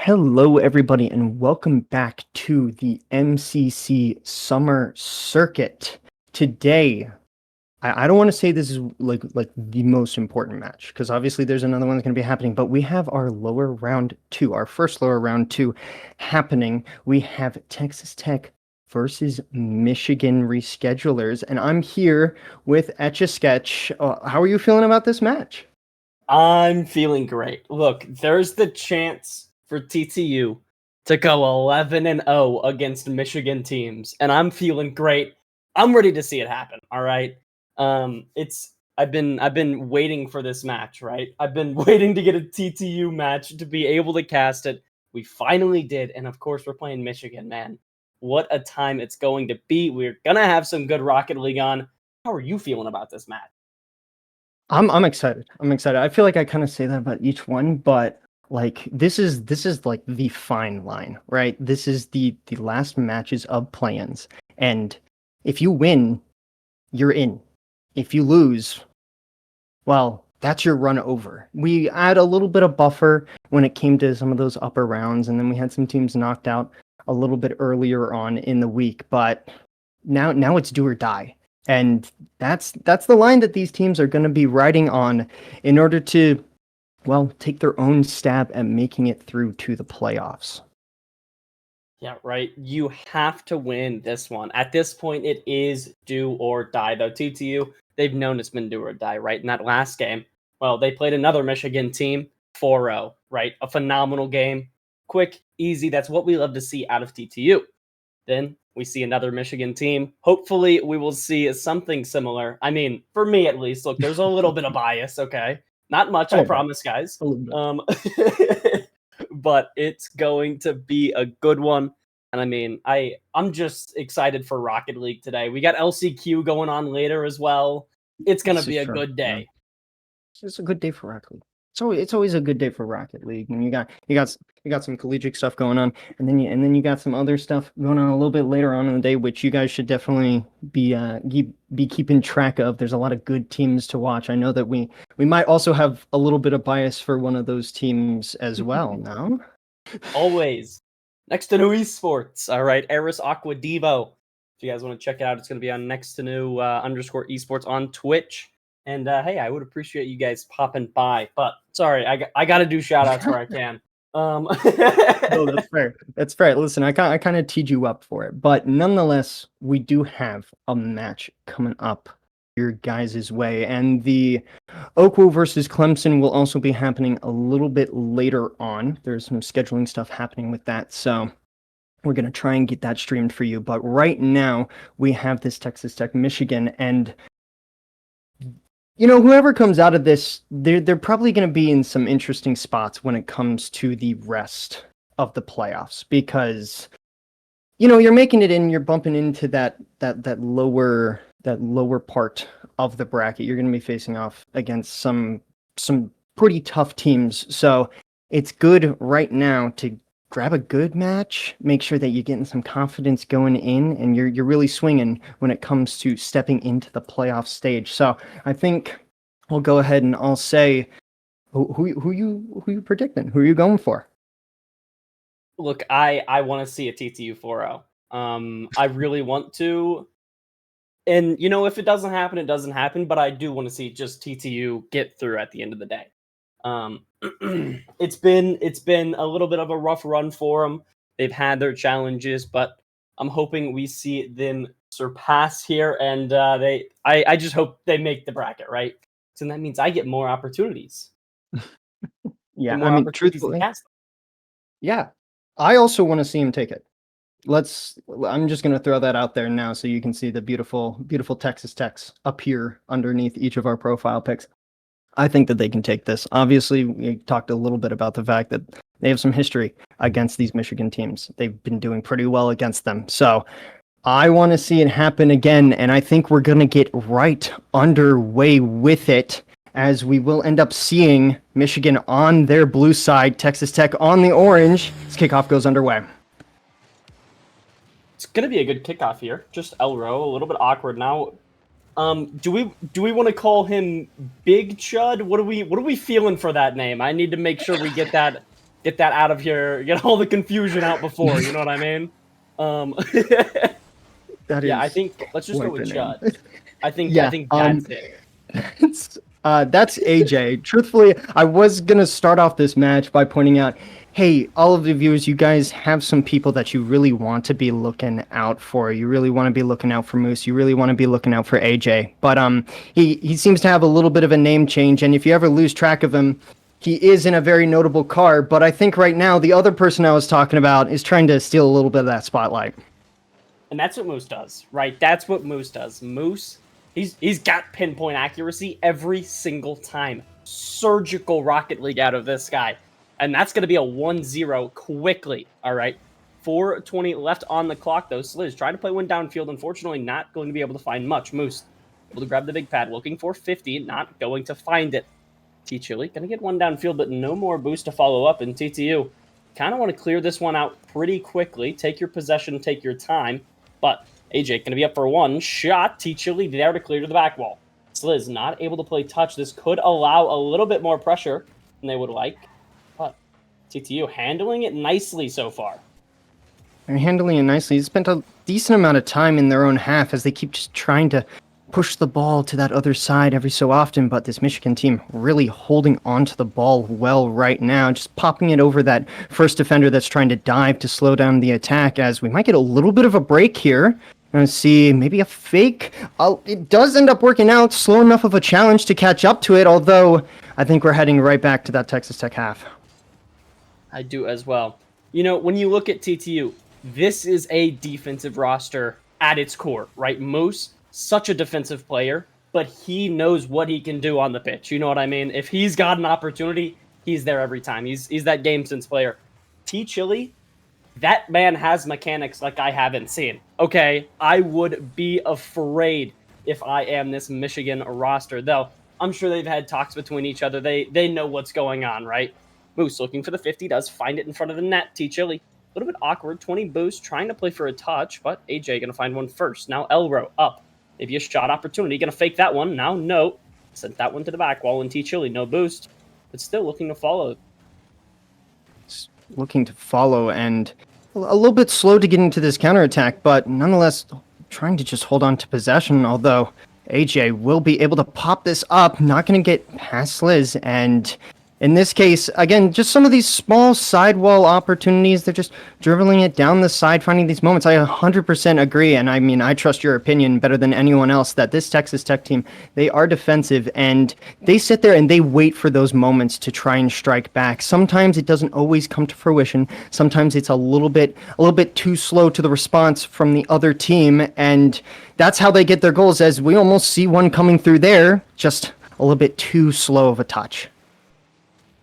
Hello, everybody, and welcome back to the MCC Summer Circuit. Today, I don't want to say this is like the most important match because obviously there's another one that's going to be happening, but we have our lower round two, our first lower round two happening. We have Texas Tech versus Michigan reschedulers, and I'm here with Etch a Sketch. How are you feeling about this match? I'm feeling great. Look, there's the chance for TTU to go 11-0 against Michigan teams, and I'm feeling great. I'm ready to see it happen. All right. I've been waiting for this match, right? I've been waiting to get a TTU match to be able to cast it. We finally did, and of course we're playing Michigan, man. What a time it's going to be. We're gonna have some good Rocket League on. How are you feeling about this match? I'm excited. I'm excited. I feel like I kind of say that about each one, but like this is like the fine line, right? This is the last matches of play-ins. And if you win, you're in. If you lose, well, that's your run over. We had a little bit of buffer when it came to some of those upper rounds, and then we had some teams knocked out a little bit earlier on in the week, but now it's do or die. And that's the line that these teams are going to be riding on in order to, well, take their own stab at making it through to the playoffs. Yeah, right. You have to win this one. At this point, it is do or die, though. TTU, they've known it's been do or die, right? In that last game, well, they played another Michigan team, 4-0, right? A phenomenal game. Quick, easy. That's what we love to see out of TTU. Then we see another Michigan team. Hopefully, we will see something similar. I mean, for me at least, look, there's a little bit of bias, okay? Not much, A I little bit. promise, guys. A little bit. But it's going to be a good one. And I mean, I'm just excited for Rocket League today. We got LCQ going on later as well. It's gonna This is be a true. good Yeah. day. It's a good day for Rocket League. It's always a good day for Rocket League when you got some collegiate stuff going on, and then you got some other stuff going on a little bit later on in the day, which you guys should definitely be keeping track of. There's a lot of good teams to watch. I know that we might also have a little bit of bias for one of those teams as well. No? Always. Next to New Esports. All right, Eris Aqua Devo. If you guys want to check it out, it's going to be on Next to New _ Esports on Twitch. And hey, I would appreciate you guys popping by. But sorry, I got to do shout outs where I can. No, that's fair. That's fair. Listen, I kind of teed you up for it, but nonetheless, we do have a match coming up your guys' way, and the Oakville versus Clemson will also be happening a little bit later on. There's some scheduling stuff happening with that, so we're gonna try and get that streamed for you. But right now, we have this Texas Tech Michigan, and whoever comes out of this, they're probably going to be in some interesting spots when it comes to the rest of the playoffs because you're making it in, you're bumping into that lower part of the bracket. You're going to be facing off against some pretty tough teams. So it's good right now to grab a good match, make sure that you're getting some confidence going in, and you're really swinging when it comes to stepping into the playoff stage. So I think I'll go ahead and I'll say who you predicting? Who are you going for? Look, I want to see a TTU 4-0. I really want to. And if it doesn't happen, it doesn't happen. But I do want to see just TTU get through at the end of the day. It's been a little bit of a rough run for them. They've had their challenges, but I'm hoping we see them surpass here, and I just hope they make the bracket, right? So that means I get more opportunities. Yeah, More I mean, opportunities to truthfully, cast them. yeah, I also want to see him take it. I'm just going to throw that out there now so you can see the beautiful Texas Techs up here underneath each of our profile pics. I think that they can take this. Obviously, we talked a little bit about the fact that they have some history against these Michigan teams. They've been doing pretty well against them. So I want to see it happen again, and I think we're going to get right underway with it as we will end up seeing Michigan on their blue side, Texas Tech on the orange. This kickoff goes underway. It's gonna be a good kickoff here. Just Elro, a little bit awkward now. Do we want to call him Big Chud? What are we feeling for that name? I need to make sure we get that get that out of here, get all the confusion out before, you know what I mean? That yeah, is I think let's just go quite with the name. Judd. I Yeah, think that's it. that's AJ. Truthfully, I was gonna start off this match by pointing out, hey, all of the viewers, you guys have some people that you really want to be looking out for. You really want to be looking out for Moose. You really want to be looking out for AJ. But he seems to have a little bit of a name change, and if you ever lose track of him, he is in a very notable car. But I think right now the other person I was talking about is trying to steal a little bit of that spotlight. And that's what Moose does, right? That's what Moose does. Moose, he's got pinpoint accuracy every single time. Surgical Rocket League out of this guy. And that's going to be a 1-0 quickly, all right? 4:20 left on the clock, though. Sliz trying to play one downfield. Unfortunately, not going to be able to find much. Moose able to grab the big pad, looking for 50, not going to find it. T-Chili going to get one downfield, but no more boost to follow up. And TTU kind of want to clear this one out pretty quickly. Take your possession, take your time. But AJ going to be up for one shot. T-Chili there to clear to the back wall. Sliz not able to play touch. This could allow a little bit more pressure than they would like. But TTU handling it nicely so far. They're handling it nicely. They spent a decent amount of time in their own half as they keep just trying to push the ball to that other side every so often, but this Michigan team really holding onto the ball well right now, just popping it over that first defender that's trying to dive to slow down the attack, as we might get a little bit of a break here. And see, maybe a fake. It does end up working out, slow enough of a challenge to catch up to it, although I think we're heading right back to that Texas Tech half. I do as well. You know, when you look at TTU, this is a defensive roster at its core, right? Moose, such a defensive player, but he knows what he can do on the pitch. You know what I mean? If he's got an opportunity, he's there every time. He's that game sense player. T-Chili, that man has mechanics like I haven't seen. Okay, I would be afraid if I am this Michigan roster, though. I'm sure they've had talks between each other. They know what's going on, right? Moose looking for the 50, does find it in front of the net. T-Chili, a little bit awkward. 20 boost, trying to play for a touch, but AJ going to find one first. Now Elro up. Maybe a shot opportunity. Going to fake that one. Now no. Sent that one to the back wall, and T-Chili, no boost, but still looking to follow. Looking to follow, and a little bit slow to get into this counterattack, but nonetheless trying to just hold on to possession, although AJ will be able to pop this up, not going to get past Liz, and in this case, again, just some of these small sidewall opportunities, they're just dribbling it down the side, finding these moments. I 100% agree, and I mean, I trust your opinion better than anyone else, that this Texas Tech team, they are defensive, and they sit there and they wait for those moments to try and strike back. Sometimes it doesn't always come to fruition. Sometimes it's a little bit too slow to the response from the other team, and that's how they get their goals, as we almost see one coming through there, just a little bit too slow of a touch.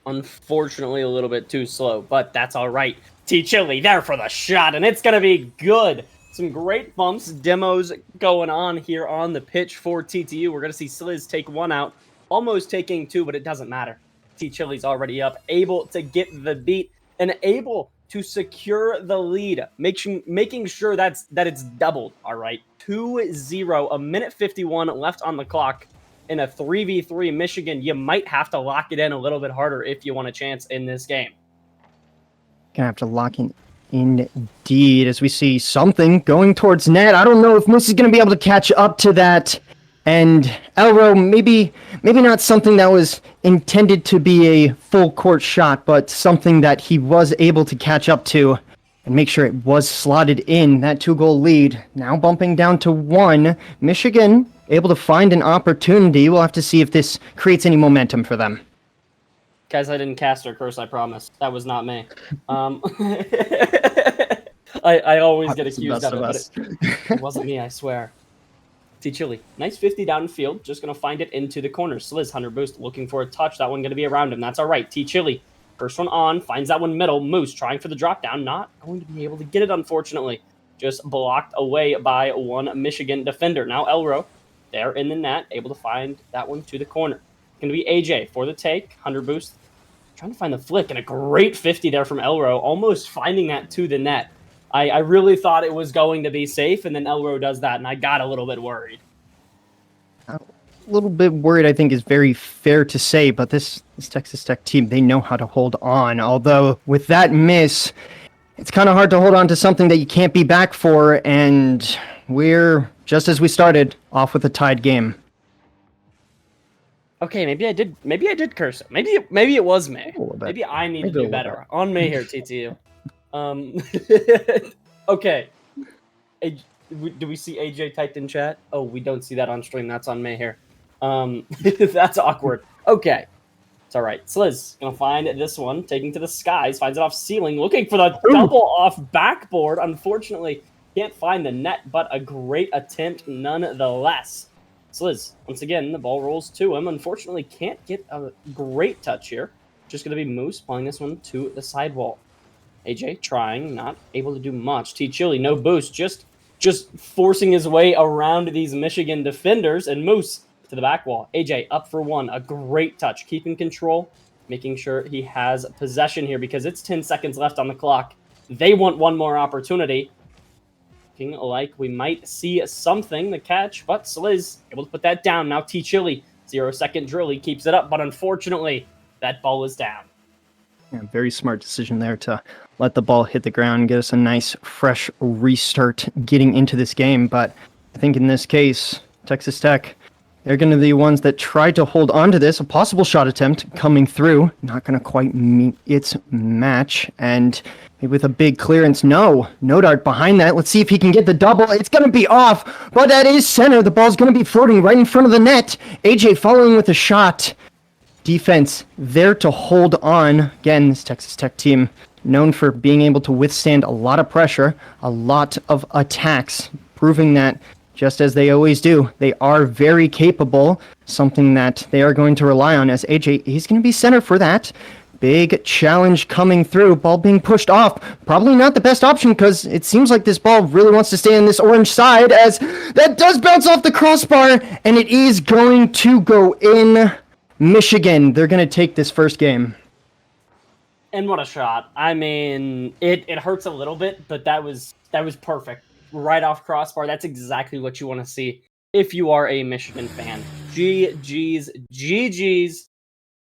Unfortunately, a little bit too slow, but that's all right. T-Chili there for the shot, and it's going to be good. Some great bumps, demos going on here on the pitch for TTU. We're going to see Sliz take one out, almost taking two, but it doesn't matter. T-Chili's already up, able to get the beat, and able to secure the lead, making sure that it's doubled, all right? 2-0, a minute 51 left on the clock. In a 3v3 Michigan, you might have to lock it in a little bit harder if you want a chance in this game. Gonna have to lock in indeed, as we see something going towards net. I don't know if Moose is gonna be able to catch up to that. And Elro, maybe not something that was intended to be a full court shot, but something that he was able to catch up to and make sure it was slotted in. That 2-goal lead now bumping down to 1. Michigan able to find an opportunity. We'll have to see if this creates any momentum for them. Guys, I didn't cast or curse, I promise. That was not me. I always get accused of it, but it wasn't me, I swear. T-Chili, nice 50 downfield, just going to find it into the corner. Sliz, 100 boost, looking for a touch. That one going to be around him. That's all right. T-Chili, first one on, finds that one middle. Moose trying for the drop down, not going to be able to get it, unfortunately. Just blocked away by one Michigan defender. Now Elro, there in the net, able to find that one to the corner. Going to be AJ for the take, 100 boost. Trying to find the flick, and a great 50 there from Elro, almost finding that to the net. I really thought it was going to be safe, and then Elro does that, and I got a little bit worried. little bit worried, I think is very fair to say, but this Texas Tech team, they know how to hold on. Although with that miss, it's kind of hard to hold on to something that you can't be back for, and we're, just as we started, off with a tied game. Okay, maybe I did curse it. Maybe it was me. A little bit. Maybe I need Maybe to a do little better. On me here, TTU. Okay. Do we see AJ typed in chat? Oh, we don't see that on stream. That's on me here. That's awkward. Okay. It's all right. Sliz gonna find this one, taking to the skies, finds it off ceiling, looking for the double off backboard. Unfortunately, can't find the net, but a great attempt nonetheless. Sliz, once again, the ball rolls to him. Unfortunately, can't get a great touch here. Just gonna be Moose playing this one to the sidewall. AJ trying, not able to do much. T Chili, no boost, just forcing his way around these Michigan defenders, and Moose to the back wall. AJ up for one, a great touch, keeping control, making sure he has possession here because it's 10 seconds left on the clock. They want one more opportunity. Looking like we might see something to catch, but Sliz able to put that down. Now T Chili, 0-second drill, he keeps it up, but unfortunately, that ball is down. Yeah, very smart decision there to let the ball hit the ground, get us a nice, fresh restart getting into this game. But I think in this case, Texas Tech, they're going to be the ones that try to hold on to this. A possible shot attempt coming through, not going to quite meet its match. And with a big clearance, no dart behind that. Let's see if he can get the double. It's going to be off, but that is center. The ball's going to be floating right in front of the net. AJ following with a shot. Defense there to hold on. Again, this Texas Tech team known for being able to withstand a lot of pressure, a lot of attacks, proving that just as they always do, they are very capable, something that they are going to rely on as AJ, he's going to be center for that. Big challenge coming through, ball being pushed off. Probably not the best option because it seems like this ball really wants to stay on this orange side as that does bounce off the crossbar and it is going to go in. Michigan, they're going to take this first game. And what a shot. I mean, it hurts a little bit, but that was perfect. Right off crossbar. That's exactly what you want to see if you are a Michigan fan. GG's.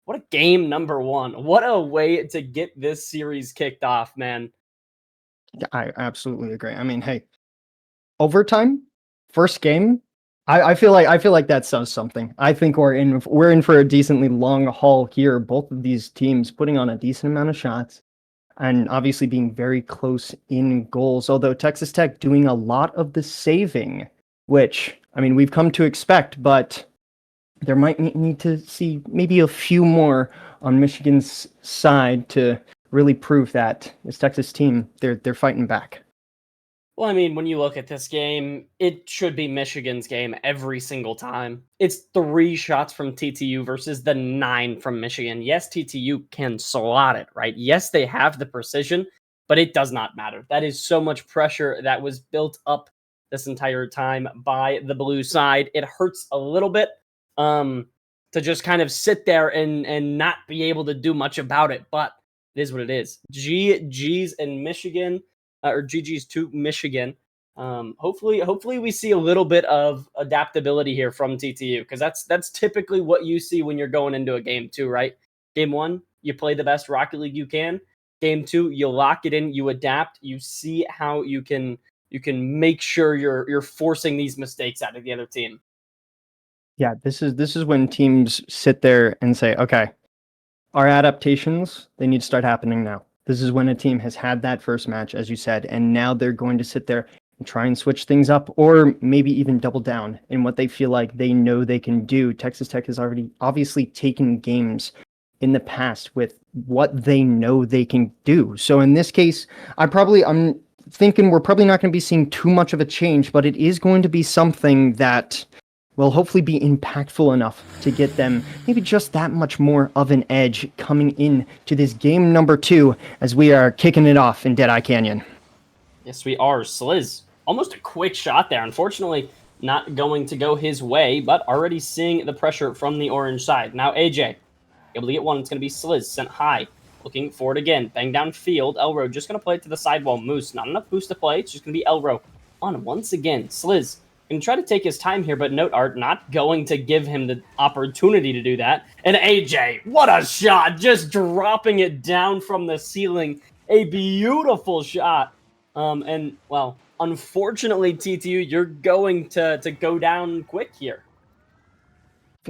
What a game number one. What a way to get this series kicked off, man. I absolutely agree. I mean, hey, overtime, first game, I feel like that says something. I think we're in for a decently long haul here. Both of these teams putting on a decent amount of shots and obviously being very close in goals. Although Texas Tech doing a lot of the saving, which I mean we've come to expect, but there might need to see maybe a few more on Michigan's side to really prove that this Texas team they're fighting back. Well, I mean, when you look at this game, it should be Michigan's game every single time. It's 3 shots from TTU versus the 9 from Michigan. Yes, TTU can slot it, right? Yes, they have the precision, but it does not matter. That is so much pressure that was built up this entire time by the blue side. It hurts a little bit to just kind of sit there and not be able to do much about it, but it is what it is. GG's in Michigan. Or GG's to Michigan. Hopefully we see a little bit of adaptability here from TTU because that's typically what you see when you're going into a game 2, right? Game 1, you play the best Rocket League you can. Game 2, you lock it in, you adapt, you see how you can make sure you're forcing these mistakes out of the other team. Yeah, this is when teams sit there and say, okay, our adaptations, they need to start happening now. This is when a team has had that first match, as you said, and now they're going to sit there and try and switch things up or maybe even double down in what they feel like they know they can do. Texas Tech has already obviously taken games in the past with what they know they can do. So in this case, I'm thinking we're probably not going to be seeing too much of a change, but it is going to be something that will hopefully be impactful enough to get them maybe just that much more of an edge coming in to this game number 2 as we are kicking it off in Deadeye Canyon. Yes, we are. Sliz, almost a quick shot there. Unfortunately, not going to go his way, but already seeing the pressure from the orange side. Now AJ, able to get one. It's going to be Sliz, sent high. Looking for it again. Bang down field. Elro just going to play it to the sidewall. Moose, not enough boost to play. It's just going to be Elro on once again. Sliz and try to take his time here, but Note Art not going to give him the opportunity to do that. And AJ, what a shot! Just dropping it down from the ceiling. A beautiful shot. And, well, unfortunately, TTU, you're going to go down quick here.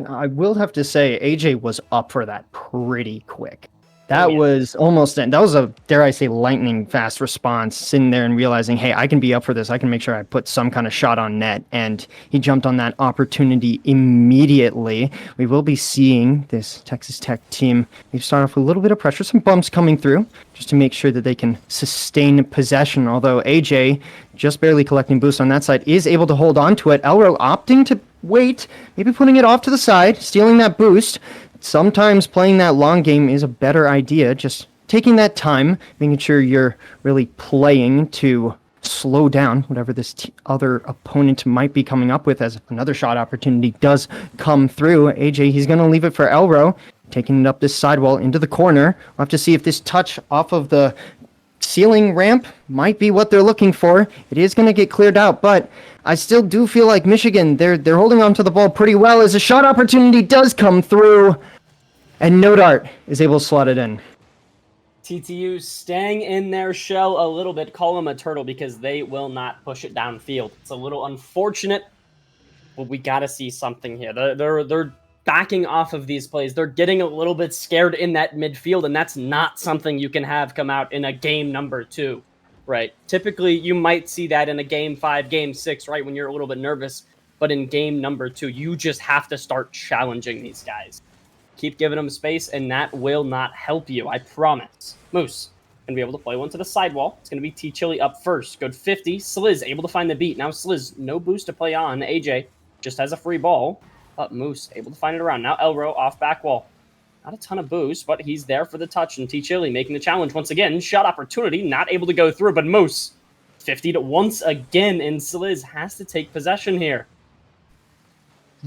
I will have to say, AJ was up for that pretty quick. That yeah. was almost, that was a, dare I say, lightning fast response, sitting there and realizing, hey, I can be up for this. I can make sure I put some kind of shot on net. And he jumped on that opportunity immediately. We will be seeing this Texas Tech team. We start off with a little bit of pressure, some bumps coming through, just to make sure that they can sustain possession. Although AJ, just barely collecting boost on that side, is able to hold on to it. Elro opting to wait, maybe putting it off to the side, stealing that boost. Sometimes playing that long game is a better idea. Just taking that time, making sure you're really playing to slow down whatever this other opponent might be coming up with as another shot opportunity does come through. AJ, he's going to leave it for Elro, taking it up this sidewall into the corner. We'll have to see if this touch off of the ceiling ramp might be what they're looking for. It is going to get cleared out, but I still do feel like Michigan, they're holding on to the ball pretty well as a shot opportunity does come through, and No Dart is able to slot it in. TTU staying in their shell a little bit. Call them a turtle because they will not push it downfield. It's a little unfortunate, but we got to see something here. They're backing off of these plays. They're getting a little bit scared in that midfield, and that's not something you can have come out in a game number 2, right? Typically, you might see that in a game 5, game 6, right, when you're a little bit nervous. But in game number 2, you just have to start challenging these guys. Keep giving them space, and that will not help you, I promise. Moose going to be able to play one to the sidewall. It's going to be T-Chili up first. Good 50. Sliz able to find the beat. Now Sliz, no boost to play on. AJ just has a free ball. But Moose able to find it around. Now Elro off back wall. Not a ton of boost, but he's there for the touch. And T-Chili making the challenge once again. Shot opportunity, not able to go through. But Moose, 50 to once again. And Sliz has to take possession here.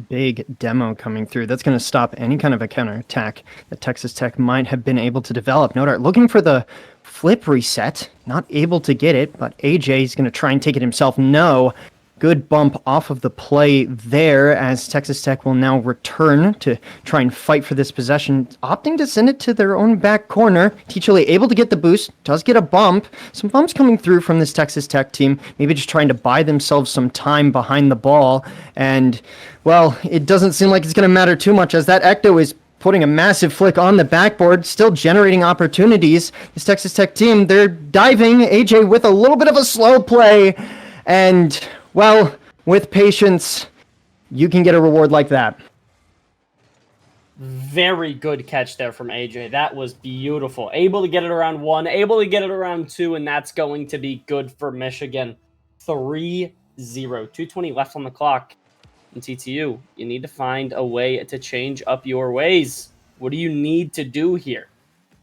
Big demo coming through. That's going to stop any kind of a counterattack that Texas Tech might have been able to develop. No Dart looking for the flip reset. Not able to get it, but AJ is going to try and take it himself. No. Good bump off of the play there as Texas Tech will now return to try and fight for this possession, opting to send it to their own back corner. T-Chili able to get the boost, does get a bump. Some bumps coming through from this Texas Tech team, maybe just trying to buy themselves some time behind the ball. And, well, it doesn't seem like it's going to matter too much as that Ecto is putting a massive flick on the backboard, still generating opportunities. This Texas Tech team, they're diving. AJ with a little bit of a slow play, and well, with patience, you can get a reward like that. Very good catch there from AJ. That was beautiful. Able to get it around 1, able to get it around 2, and that's going to be good for Michigan. 3-0. 2:20 left on the clock. And TTU, you need to find a way to change up your ways. What do you need to do here?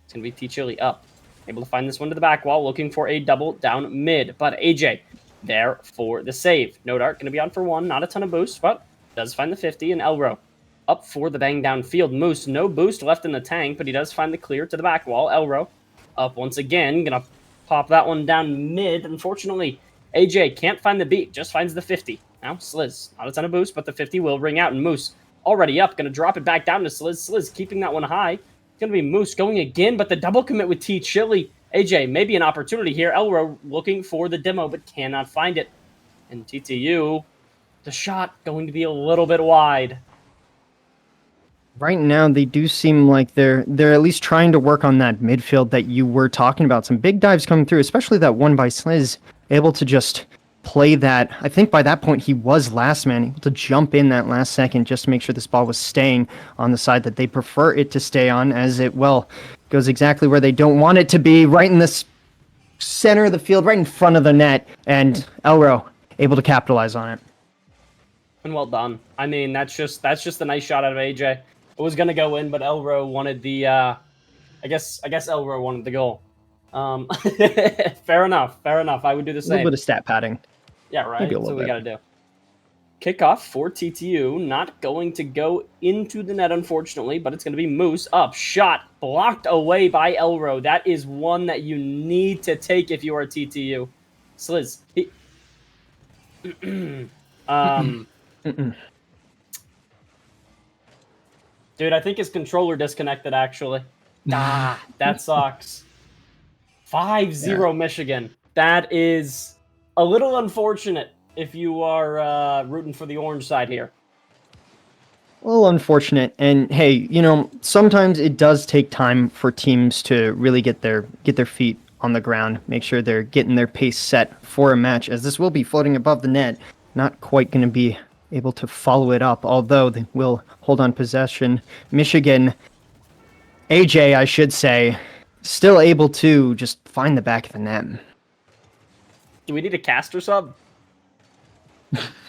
It's going to be T-Chili up. Able to find this one to the back wall, looking for a double down mid. But AJ there for the save. No Dart going to be on for 1. Not a ton of boost, but does find the 50. And Elro up for the bang downfield. Moose, no boost left in the tank, but he does find the clear to the back wall. Elro up once again. Going to pop that one down mid. Unfortunately, AJ can't find the beat. Just finds the 50. Now Sliz, not a ton of boost, but the 50 will ring out. And Moose already up. Going to drop it back down to Sliz. Sliz keeping that one high. It's going to be Moose going again, but the double commit with T-Chili. AJ, maybe an opportunity here. Elro looking for the demo, but cannot find it. And TTU, the shot going to be a little bit wide. Right now, they do seem like they're at least trying to work on that midfield that you were talking about. Some big dives coming through, especially that one by Sliz, able to just play that. I think by that point, he was last man, able to jump in that last second just to make sure this ball was staying on the side that they prefer it to stay on, as it, well, goes exactly where they don't want it to be, right in the center of the field, right in front of the net, and Elro able to capitalize on it. And well done. I mean, that's just a nice shot out of AJ. It was gonna go in, but Elro wanted the. I guess Elro wanted the goal. Fair enough. I would do the same. A little bit of stat padding. Yeah, right. That's what we gotta do. Kickoff for TTU, not going to go into the net, unfortunately, but it's going to be Moose up. Shot blocked away by Elro. That is one that you need to take if you are TTU. Sliz. Mm-mm. Dude, I think his controller disconnected, actually. Ah, that sucks. 5-0 Michigan. That is a little unfortunate if you are rooting for the orange side here. A little unfortunate, and hey, sometimes it does take time for teams to really get their feet on the ground, make sure they're getting their pace set for a match, as this will be floating above the net. Not quite going to be able to follow it up, although they will hold on possession. Michigan, AJ, I should say, still able to just find the back of the net. Do we need a caster sub?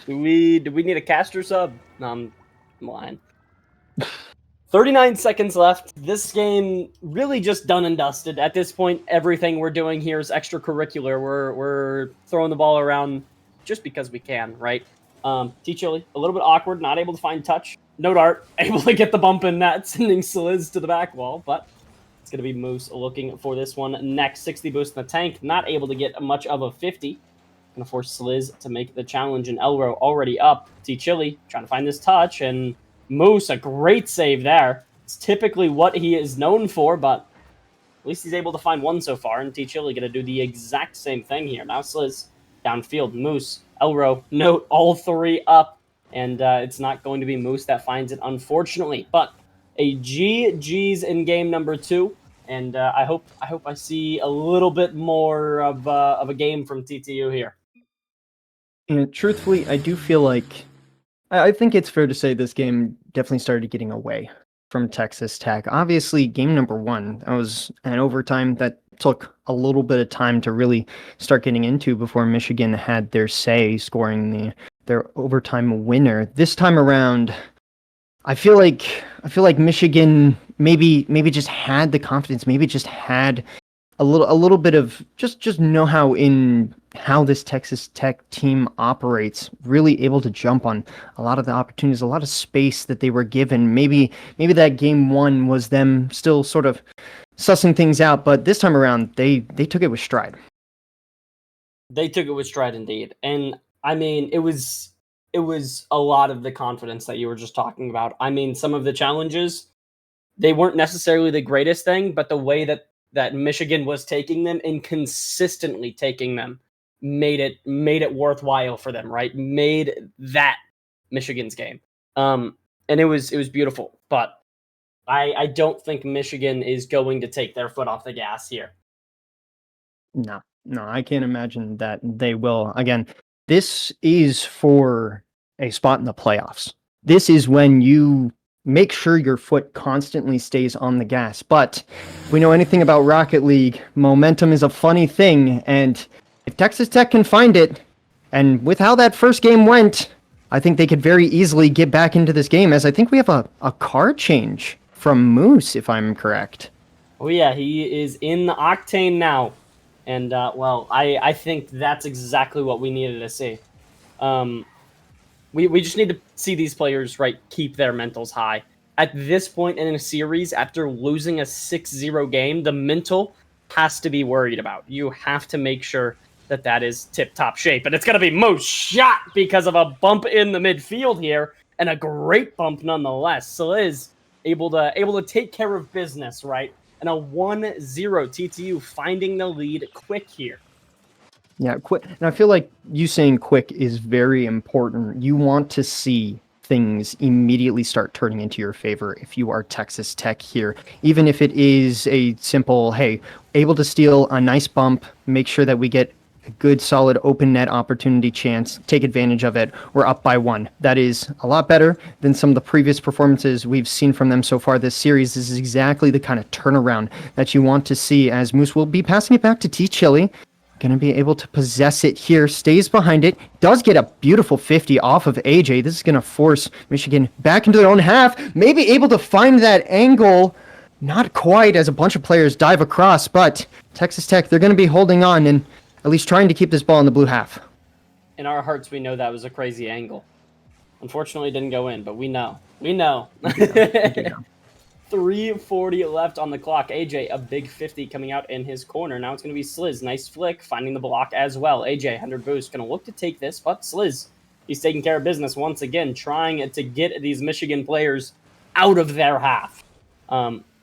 Do we need a caster sub? No, I'm lying. 39 seconds left. This game really just done and dusted. At this point, everything we're doing here is extracurricular. We're throwing the ball around just because we can, right? T-Chili, a little bit awkward, not able to find touch. No dart, able to get the bump in net, sending Sliz to the back wall, but it's going to be Moose looking for this one next. 60 boost in the tank, not able to get much of a 50. Going to force Sliz to make the challenge, and Elro already up. T-Chili trying to find this touch, and Moose, a great save there. It's typically what he is known for, but at least he's able to find one so far, and T-Chili going to do the exact same thing here. Now Sliz downfield. Moose, Elro, note, all three up, and it's not going to be Moose that finds it, unfortunately. But a GG's in game number 2, and I hope I see a little bit more of a game from TTU here. And truthfully, I do feel like I think it's fair to say this game definitely started getting away from Texas Tech. Obviously, game number 1, that was an overtime that took a little bit of time to really start getting into before Michigan had their say, scoring their overtime winner. This time around, I feel like Michigan maybe just had the confidence, maybe just had a little bit of just know-how in how this Texas Tech team operates, really able to jump on a lot of the opportunities, a lot of space that they were given. Maybe that game 1 was them still sort of sussing things out, but this time around they took it with stride. They took it with stride indeed. And I mean, it was a lot of the confidence that you were just talking about. I mean, some of the challenges, they weren't necessarily the greatest thing, but the way that Michigan was taking them and consistently taking them made it worthwhile for them, right? Made that Michigan's game. And it was beautiful. But I don't think Michigan is going to take their foot off the gas here. No, I can't imagine that they will. Again, this is for a spot in the playoffs. This is when you make sure your foot constantly stays on the gas. But if we know anything about Rocket League, momentum is a funny thing, and if Texas Tech can find it, and with how that first game went, I think they could very easily get back into this game, as I think we have a card change from Moose, if I'm correct. Oh yeah, he is in the Octane now. And, well, I think that's exactly what we needed to see. We just need to see these players, right, keep their mentals high. At this point in a series, after losing a 6-0 game, the mental has to be worried about. You have to make sure that is tip-top shape. And it's going to be Moose shot because of a bump in the midfield here, and a great bump nonetheless. Sliz able to take care of business, right? And a 1-0 TTU finding the lead quick here. Yeah, quick. And I feel like you saying quick is very important. You want to see things immediately start turning into your favor if you are Texas Tech here. Even if it is a simple, hey, able to steal a nice bump, make sure that we get a good, solid, open net opportunity chance, take advantage of it. We're up by 1. That is a lot better than some of the previous performances we've seen from them so far this series. This is exactly the kind of turnaround that you want to see, as Moose will be passing it back to T-Chili. Going to be able to possess it here, stays behind it, does get a beautiful 50 off of AJ. This is going to force Michigan back into their own half, maybe able to find that angle. Not quite, as a bunch of players dive across, but Texas Tech, they're going to be holding on and at least trying to keep this ball in the blue half. In our hearts, we know that was a crazy angle. Unfortunately, it didn't go in, but we know. We know. 3:40 left on the clock. AJ, a big 50 coming out in his corner. Now it's going to be Sliz. Nice flick, finding the block as well. AJ, 100 boost. Going to look to take this, but Sliz He's taking care of business once again, trying to get these Michigan players out of their half.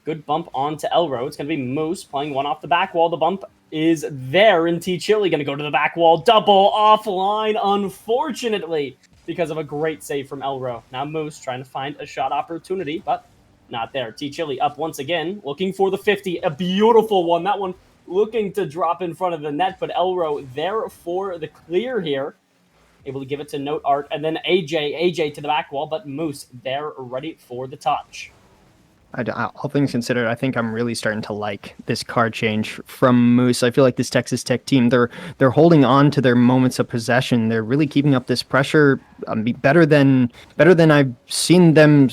Good bump onto Elro. It's going to be Moose playing one off the back wall. The bump is there, and T Chili going to go to the back wall. Double offline, unfortunately, because of a great save from Elro. Now Moose trying to find a shot opportunity, but not there. T Chili up once again, looking for the 50. A beautiful one. That one looking to drop in front of the net, but Elro there for the clear here. Able to give it to Note Art, and then AJ to the back wall, but Moose there ready for the touch. All things considered, I think I'm really starting to like this card change from Moose. I feel like this Texas Tech team, they're holding on to their moments of possession. They're really keeping up this pressure better than I've seen them.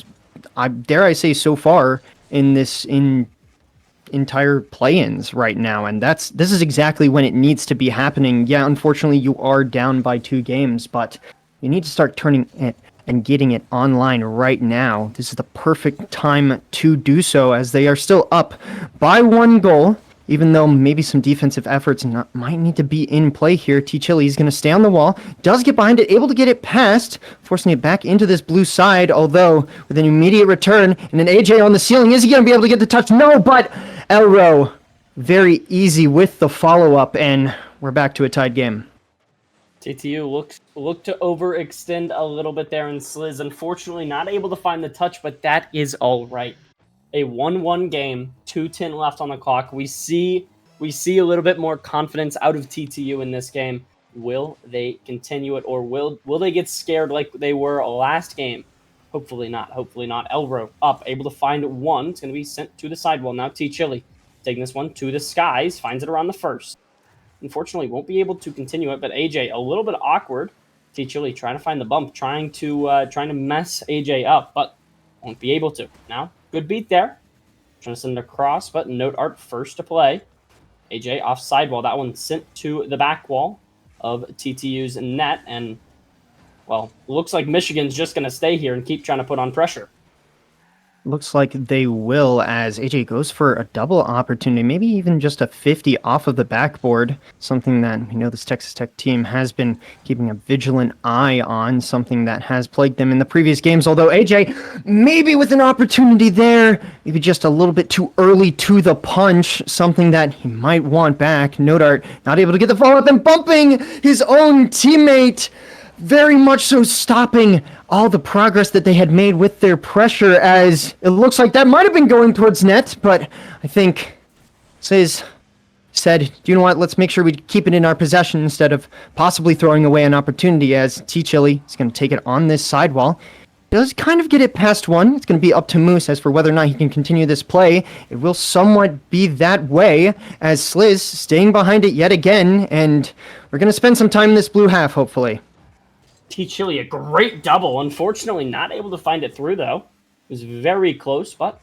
Dare I say so far in entire play-ins right now, and this is exactly when it needs to be happening. Yeah, unfortunately, you are down by 2 games, but you need to start turning it and getting it online right now. This is the perfect time to do so, as they are still up by 1 goal, even though maybe some defensive efforts might need to be in play here. T Chili is going to stay on the wall, does get behind it, able to get it past, forcing it back into this blue side, although with an immediate return and an AJ on the ceiling. Is he going to be able to get the touch? No, but Elro very easy with the follow-up, and we're back to a tied game. TTU looked to overextend a little bit there, and Sliz unfortunately not able to find the touch, but that is all right. A 1-1 game, 2:10 left on the clock. We see a little bit more confidence out of TTU in this game. Will they continue it, or will they get scared like they were last game? Hopefully not. Hopefully not. Elro up, able to find one. It's going to be sent to the sidewall. Now T Chili taking this one to the skies, finds it around the first. Unfortunately, won't be able to continue it, but AJ a little bit awkward. T Chili trying to find the bump, trying to mess AJ up, but won't be able to. Now, good beat there. Trying to send it across, but Note Art first to play. AJ off sidewall. That one sent to the back wall of TTU's net, and well, looks like Michigan's just going to stay here and keep trying to put on pressure. Looks like they will, as AJ goes for a double opportunity, maybe even just a 50 off of the backboard, something that we know this Texas Tech team has been keeping a vigilant eye on, something that has plagued them in the previous games, although AJ maybe with an opportunity there, maybe just a little bit too early to the punch, something that he might want back. Nodart not able to get the follow-up and bumping his own teammate, very much so stopping all the progress that they had made with their pressure, as it looks like that might have been going towards net, but I think Says said, you know what, let's make sure we keep it in our possession instead of possibly throwing away an opportunity, as T Chili is going to take it on this sidewall. Does kind of get it past one. It's going to be up to Moose as for whether or not he can continue this play. It will somewhat be that way, as Sliz staying behind it yet again, and we're going to spend some time in this blue half, hopefully. T Chili, a great double. Unfortunately, not able to find it through, though. It was very close, but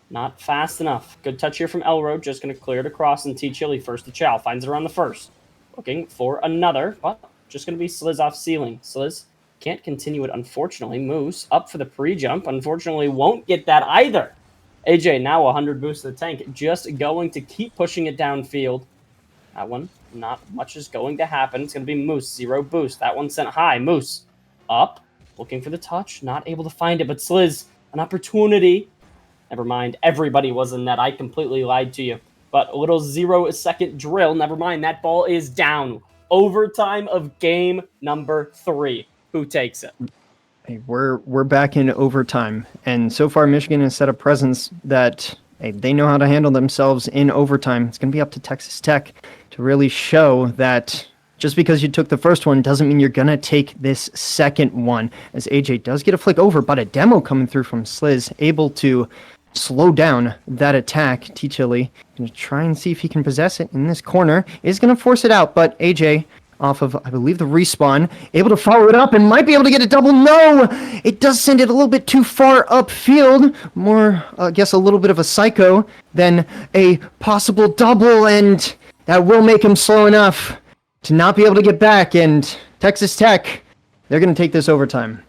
not fast enough. Good touch here from Elro. Just going to clear it across, and T Chili first to Chow. Finds it around the first. Looking for another, but just going to be Sliz off ceiling. Sliz can't continue it, unfortunately. Moose up for the pre-jump. Unfortunately, won't get that either. AJ now 100 boost to the tank. Just going to keep pushing it downfield. That one, not much is going to happen. It's going to be Moose, 0 boost. That one sent high. Moose up, looking for the touch. Not able to find it, but Sliz, an opportunity. Never mind, everybody was in net. I completely lied to you. But a little 0-second drill. Never mind, that ball is down. Overtime of game number 3. Who takes it? Hey, we're back in overtime, and so far Michigan has set a presence that they know how to handle themselves in overtime. It's going to be up to Texas Tech to really show that just because you took the first one doesn't mean you're going to take this second one, as AJ does get a flick over, but a demo coming through from Sliz, able to slow down that attack. T Chili going to try and see if he can possess it in this corner. Is going to force it out, but AJ off of, I believe, the respawn, able to follow it up and might be able to get a double. No! It does send it a little bit too far upfield. More, I guess, a little bit of a psycho than a possible double, and that will make him slow enough to not be able to get back, and Texas Tech, they're going to take this overtime.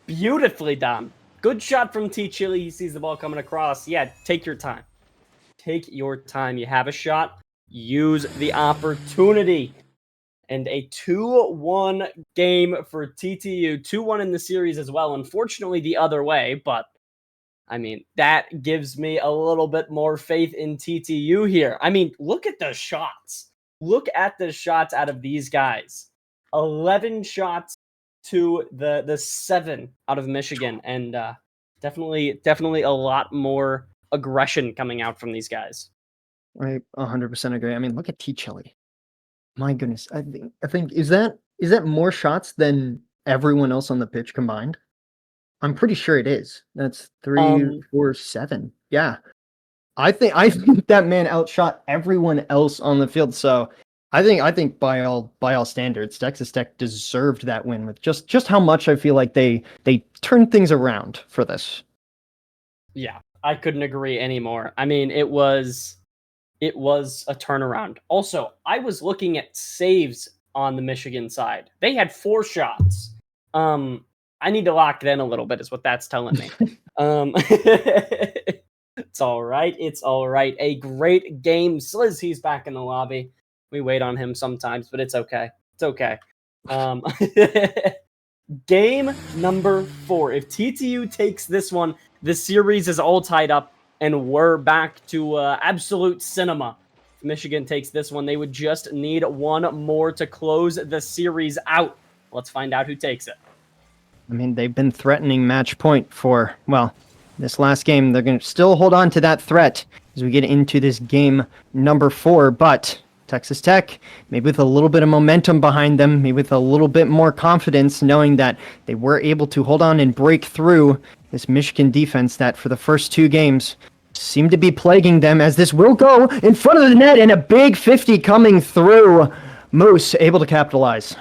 Beautifully done. Good shot from T Chili. He sees the ball coming across. Yeah, take your time. Take your time. You have a shot. Use the opportunity. and a 2-1 game for TTU. 2-1 in the series as well. Unfortunately, the other way, but I mean, that gives me a little bit more faith in TTU here. I mean, look at the shots. Look at the shots out of these guys. 11 shots to the 7 out of Michigan, and definitely a lot more aggression coming out from these guys. I 100% agree. I mean, look at T Chili. My goodness, I think is that more shots than everyone else on the pitch combined? I'm pretty sure it is. That's 3, Um, 4, 7. Yeah. I think that man outshot everyone else on the field. So I think by all standards, Texas Tech deserved that win with just how much I feel like they turned things around for this. yeah, I couldn't agree anymore. I mean, it was a turnaround. Also, I was looking at saves on the Michigan side. They had 4 shots. I need to lock it in a little bit, is what that's telling me. It's all right. It's all right. A great game. Sliz, he's back in the lobby. We wait on him sometimes, but it's okay. It's okay. Um, game number 4. If TTU takes this one, the series is all tied up, and we're back to absolute cinema. If Michigan takes this one, they would just need one more to close the series out. Let's find out who takes it. I mean, they've been threatening match point for, well, this last game. They're going to still hold on to that threat as we get into this game number 4, but Texas Tech, maybe with a little bit of momentum behind them, maybe with a little bit more confidence, knowing that they were able to hold on and break through this Michigan defense that for the first 2 games seemed to be plaguing them, as this will go in front of the net and a big 50 coming through. Moose able to capitalize.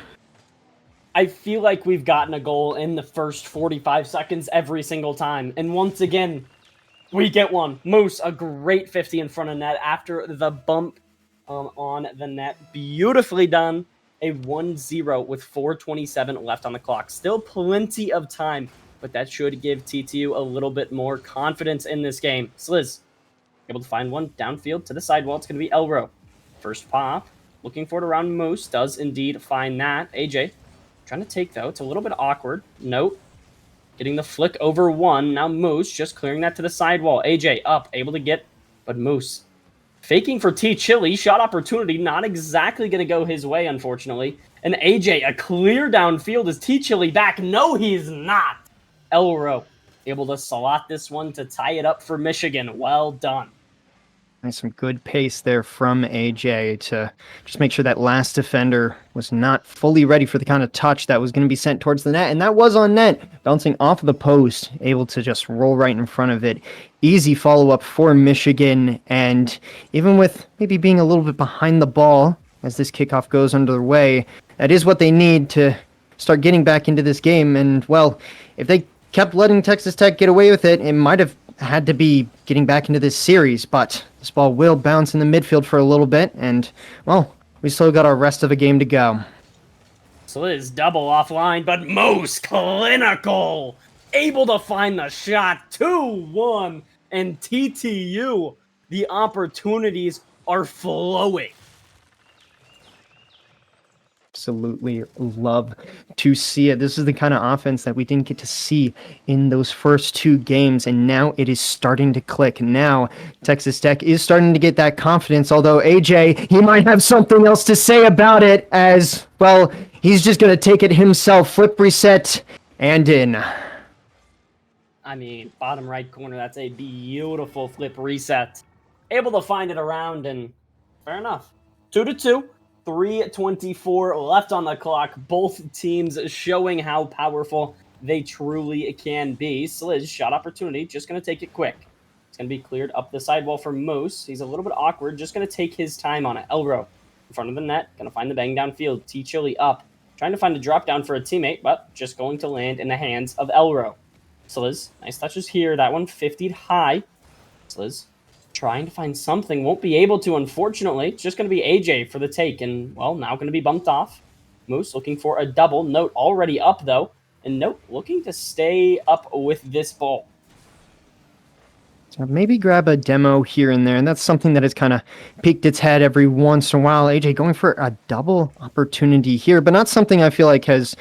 I feel like we've gotten a goal in the first 45 seconds every single time. And once again, we get one. Moose, a great 50 in front of net after the bump on the net. Beautifully done. A 1-0 with 4:27 left on the clock. Still plenty of time, but that should give TTU a little bit more confidence in this game. Sliz, able to find one downfield to the sidewall. It's going to be Elro. First pop. Looking for it around Moose. Does indeed find that. AJ trying to take, though. It's a little bit awkward. Nope. Getting the flick over one. Now Moose just clearing that to the sidewall. AJ up. Able to get, but Moose faking for T Chili. Shot opportunity. Not exactly going to go his way, unfortunately. And AJ, a clear downfield. Is T Chili back? No, he's not. Elro able to slot this one to tie it up for Michigan. Well done. Nice, some good pace there from AJ to just make sure that last defender was not fully ready for the kind of touch that was going to be sent towards the net. And that was on net, bouncing off of the post, able to just roll right in front of it. Easy follow-up for Michigan. And even with maybe being a little bit behind the ball as this kickoff goes underway, that is what they need to start getting back into this game. And, well, if they kept letting Texas Tech get away with it, it might have had to be getting back into this series, but this ball will bounce in the midfield for a little bit, and, well, we still got our rest of the game to go. So it is double offline, but most clinical. Able to find the shot. 2-1. And TTU, the opportunities are flowing. Absolutely love to see it. This is the kind of offense that we didn't get to see in those first 2 games, and now it is starting to click. Now Texas Tech is starting to get that confidence, although AJ, he might have something else to say about it, as, well, he's just going to take it himself. Flip reset and in. I mean, bottom right corner, that's a beautiful flip reset. Able to find it around, and fair enough. 2-2. 3:24 left on the clock. Both teams showing how powerful they truly can be. Sliz, shot opportunity, just going to take it quick. It's going to be cleared up the sidewall for Moose. He's a little bit awkward, just going to take his time on it. Elro in front of the net, going to find the bang downfield. T Chili up, trying to find a drop down for a teammate, but just going to land in the hands of Elro. Sliz, nice touches here. That one 50'd high. Sliz trying to find something, won't be able to, unfortunately. It's just going to be AJ for the take, and, well, now going to be bumped off. Moose looking for a double. Note already up, though, and Note looking to stay up with this ball. So maybe grab a demo here and there, and that's something that has kind of peeked its head every once in a while. AJ going for a double opportunity here, but not something I feel like has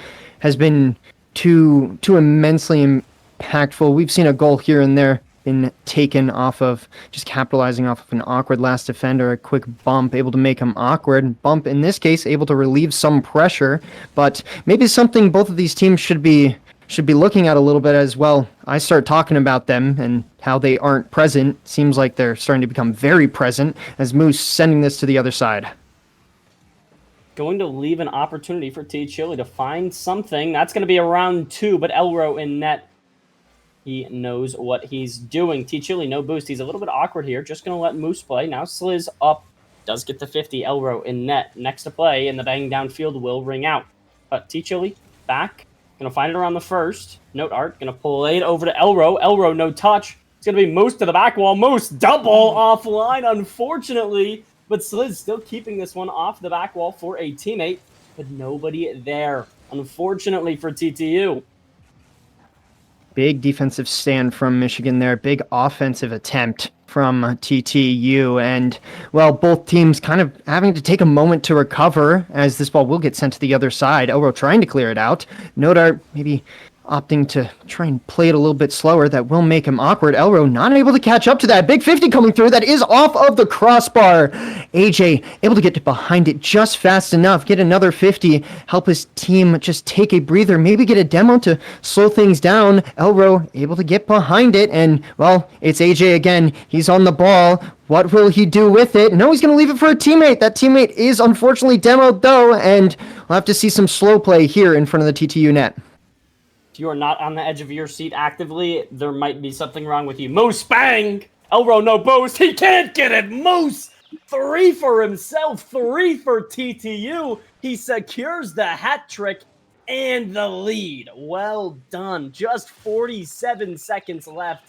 been too immensely impactful. We've seen a goal here and there been taken off of just capitalizing off of an awkward last defender, a quick bump, able to make him awkward. Bump, in this case, able to relieve some pressure, but maybe something both of these teams should be looking at a little bit as well. I start talking about them and how they aren't present. Seems like they're starting to become very present as Moose sending this to the other side. Going to leave an opportunity for T Chili to find something. That's going to be a round 2, but Elro in net. He knows what he's doing. T Chili, no boost. He's a little bit awkward here. Just going to let Moose play. Now Sliz up. Does get to 50. Elro in net. Next to play, and the bang downfield will ring out. But T Chili back. Going to find it around the first. Note Art. Going to play it over to Elro. Elro, no touch. It's going to be Moose to the back wall. Moose double offline, unfortunately. But Sliz still keeping this one off the back wall for a teammate. But nobody there, unfortunately, for TTU. Big defensive stand from Michigan there. Big offensive attempt from TTU. And, well, both teams kind of having to take a moment to recover as this ball will get sent to the other side. Elro trying to clear it out. Nodart maybe opting to try and play it a little bit slower. That will make him awkward. Elro not able to catch up to that. Big 50 coming through. That is off of the crossbar. AJ able to get behind it just fast enough. Get another 50. Help his team just take a breather. Maybe get a demo to slow things down. Elro able to get behind it. And, well, it's AJ again. He's on the ball. What will he do with it? No, he's going to leave it for a teammate. That teammate is unfortunately demoed, though. And we'll have to see some slow play here in front of the TTU net. If you are not on the edge of your seat actively, there might be something wrong with you. Moose, bang! Elro, no boost. He can't get it. Moose, 3 for himself, 3 for TTU. He secures the hat trick and the lead. Well done. Just 47 seconds left,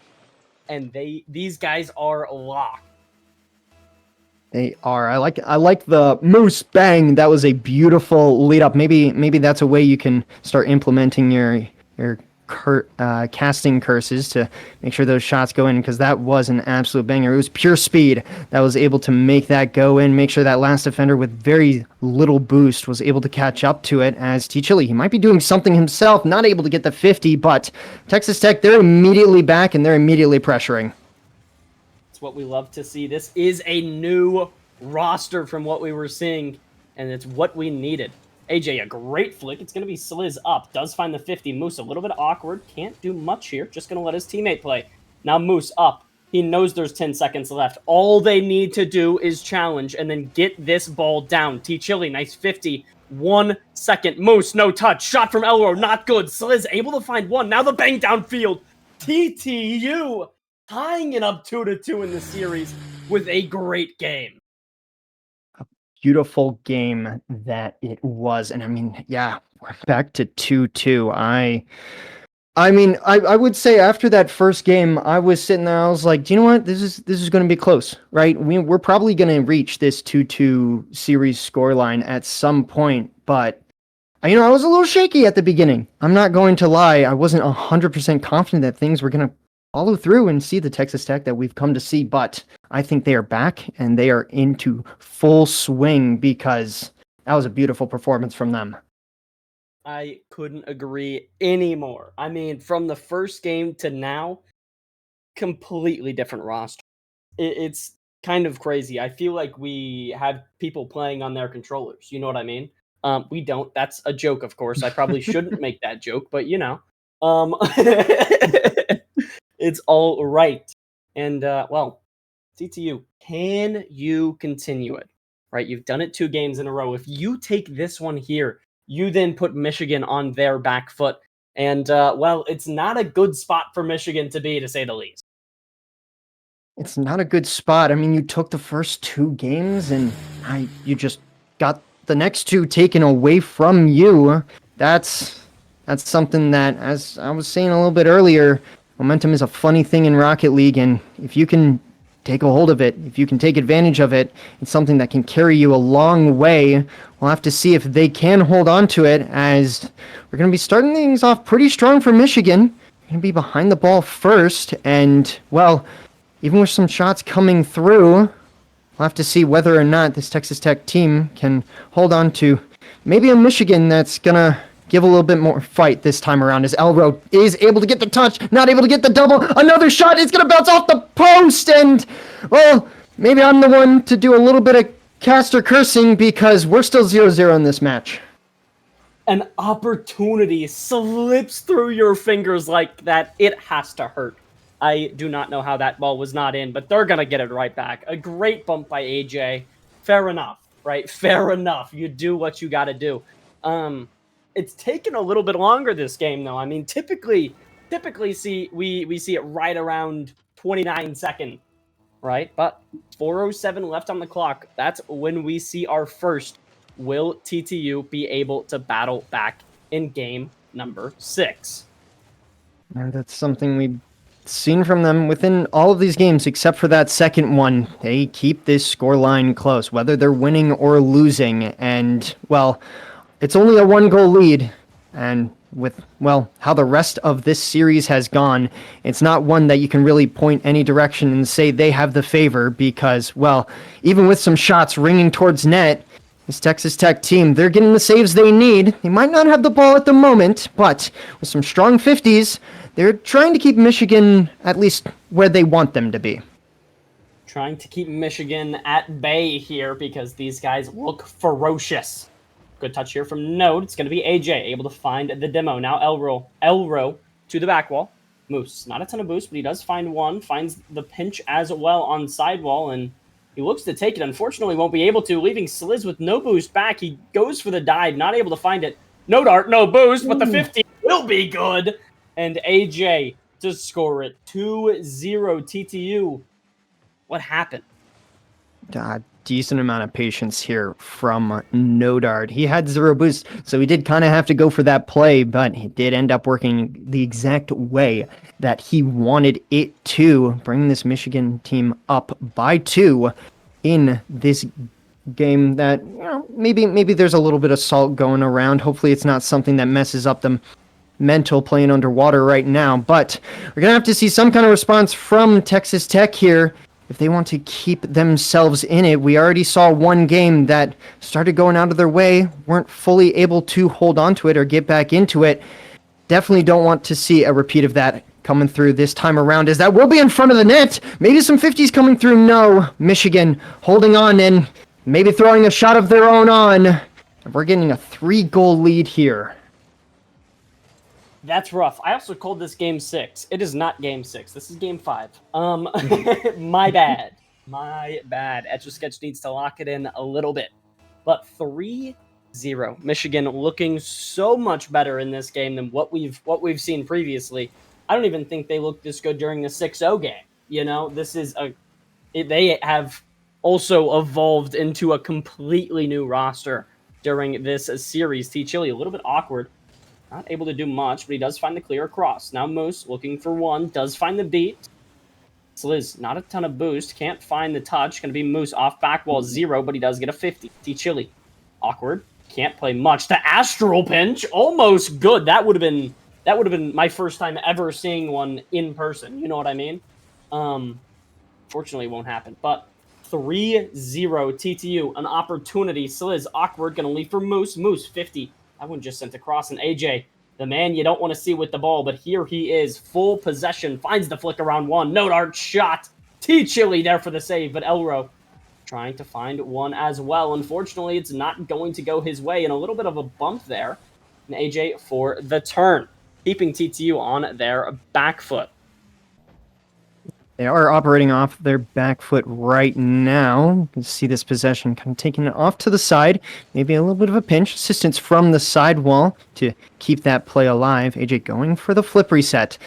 and these guys are locked. They are. I like the Moose bang. That was a beautiful lead up. Maybe that's a way you can start implementing your casting curses to make sure those shots go in, because that was an absolute banger. It was pure speed that was able to make that go in, make sure that last defender with very little boost was able to catch up to it. As T Chili, he might be doing something himself, not able to get the 50, but Texas Tech, they're immediately back and they're immediately pressuring. It's what we love to see. This is a new roster from what we were seeing, and it's what we needed. AJ, a great flick. It's going to be Sliz up. Does find the 50. Moose, a little bit awkward. Can't do much here. Just going to let his teammate play. Now Moose up. He knows there's 10 seconds left. All they need to do is challenge and then get this ball down. T Chili, nice 50. 1 second. Moose, no touch. Shot from Elro, not good. Sliz able to find one. Now the bang downfield. TTU tying it up 2-2 in the series with a great game. Beautiful game that it was. And I mean, yeah, we're back to 2-2. I would say after that first game, I was sitting there, I was like, do you know what? This is going to be close, right? We're probably going to reach this 2-2 series scoreline at some point, but I was a little shaky at the beginning. I'm not going to lie. I wasn't 100% confident that things were going to follow through and see the Texas Tech that we've come to see, but I think they are back and they are into full swing, because that was a beautiful performance from them. I couldn't agree anymore. I mean, from the first game to now, completely different roster. It's kind of crazy. I feel like we have people playing on their controllers. You know what I mean? We don't. That's a joke, of course. I probably shouldn't make that joke, but it's all right. And, well, TTU, can you continue it? Right? You've done it 2 games in a row. If you take this one here, you then put Michigan on their back foot. And, well, it's not a good spot for Michigan to be, to say the least. It's not a good spot. I mean, you took the first 2 games and you just got the next 2 taken away from you. That's something that, as I was saying a little bit earlier, momentum is a funny thing in Rocket League, and if you can take a hold of it, if you can take advantage of it, it's something that can carry you a long way. We'll have to see if they can hold on to it, as we're going to be starting things off pretty strong for Michigan. We're going to be behind the ball first, and, well, even with some shots coming through, we'll have to see whether or not this Texas Tech team can hold on to maybe a Michigan that's going to give a little bit more fight this time around, as Elro is able to get the touch, not able to get the double. Another shot is going to bounce off the post, and, well, maybe I'm the one to do a little bit of caster cursing because we're still 0-0 in this match. An opportunity slips through your fingers like that. It has to hurt. I do not know how that ball was not in, but they're going to get it right back. A great bump by AJ. Fair enough, right? Fair enough. You do what you got to do. It's taken a little bit longer this game, though. I mean, typically we see it right around 29 seconds, right? But 4:07 left on the clock. That's when we see our first. Will TTU be able to battle back in game number 6? And that's something we've seen from them within all of these games, except for that second one. They keep this scoreline close, whether they're winning or losing. And, well, it's only a 1-goal lead. And with, well, how the rest of this series has gone, it's not one that you can really point any direction and say they have the favor because, well, even with some shots ringing towards net, this Texas Tech team, they're getting the saves they need. They might not have the ball at the moment, but with some strong 50s, they're trying to keep Michigan at least where they want them to be. Trying to keep Michigan at bay here because these guys look ferocious. Good touch here from Node. It's going to be AJ able to find the demo. Now Elro to the back wall. Moose, not a ton of boost, but he does find one. Finds the pinch as well on sidewall, and he looks to take it. Unfortunately, won't be able to, leaving Sliz with no boost back. He goes for the dive, not able to find it. No dart, no boost, but the 50 will be good. And AJ to score it. 2-0 TTU. What happened? Decent amount of patience here from Nodard. He had 0 boost, so he did kind of have to go for that play, but he did end up working the exact way that he wanted it to, bring this Michigan team up by 2 in this game that, you know, maybe there's a little bit of salt going around. Hopefully it's not something that messes up them mental playing underwater right now, but we're gonna have to see some kind of response from Texas Tech here if they want to keep themselves in it. We already saw one game that started going out of their way, weren't fully able to hold on to it or get back into it. Definitely don't want to see a repeat of that coming through this time around, as that will be in front of the net. Maybe some 50s coming through. No, Michigan holding on and maybe throwing a shot of their own on. We're getting a 3-goal lead here. That's rough. I also called this game 6. It is not game 6. This is game 5. My bad. My bad. Etch-a-Sketch needs to lock it in a little bit. But 3-0. Michigan looking so much better in this game than what we've seen previously. I don't even think they looked this good during the 6-0 game. You know, this is they have also evolved into a completely new roster during this series. T. Chili, a little bit awkward. Not able to do much, but he does find the clear across. Now Moose looking for one, does find the beat. Sliz, not a ton of boost, can't find the touch. Going to be Moose off back wall 0, but he does get a 50. T. Chili, awkward, can't play much. The astral pinch, almost good. That would have been my first time ever seeing one in person. You know what I mean? Fortunately, it won't happen. But 3-0 TTU, an opportunity. Sliz, awkward, going to leave for Moose. Moose 50. That one just sent across, and AJ, the man you don't want to see with the ball, but here he is, full possession, finds the flick around one, no dart shot. T. Chili there for the save, but Elro trying to find one as well. Unfortunately, it's not going to go his way, and a little bit of a bump there. And AJ for the turn, keeping TTU on their back foot. They are operating off their back foot right now. You can see this possession kind of taking it off to the side. Maybe a little bit of a pinch. Assistance from the sidewall to keep that play alive. AJ going for the flip reset.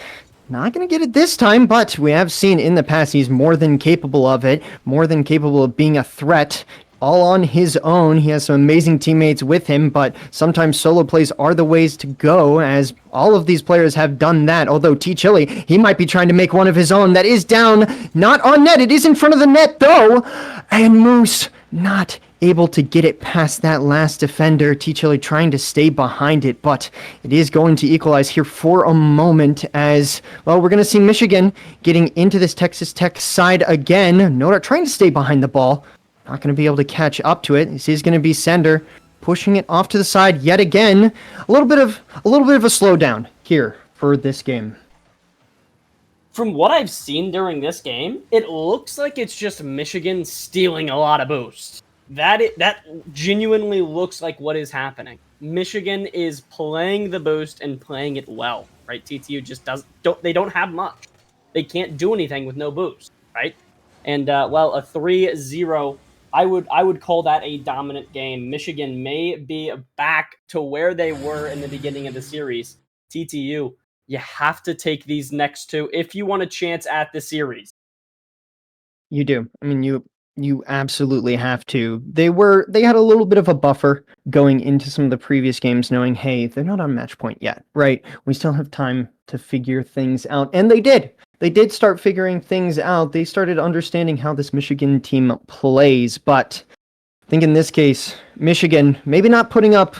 Not going to get it this time, but we have seen in the past he's more than capable of it. More than capable of being a threat. All on his own. He has some amazing teammates with him, but sometimes solo plays are the ways to go, as all of these players have done that. Although T. Chili, he might be trying to make one of his own. That is down, not on net. It is in front of the net, though. And Moose not able to get it past that last defender. T-Chili trying to stay behind it, but it is going to equalize here for a moment as, well, we're going to see Michigan getting into this Texas Tech side again. Noda trying to stay behind the ball. Not going to be able to catch up to it. This is going to be Sender pushing it off to the side yet again. A little bit of a slowdown here for this game. From what I've seen during this game, it looks like it's just Michigan stealing a lot of boosts. That genuinely looks like what is happening. Michigan is playing the boost and playing it well, right? TTU just don't have much. They can't do anything with no boost, right? And well, a 3-0, I would call that a dominant game. Michigan may be back to where they were in the beginning of the series. TTU, you have to take these next two if you want a chance at the series. You do. I mean, you absolutely have to. They had a little bit of a buffer going into some of the previous games, knowing, hey, they're not on match point yet, right? We still have time to figure things out. And they did. They did start figuring things out. They started understanding how this Michigan team plays. But I think in this case, Michigan maybe not putting up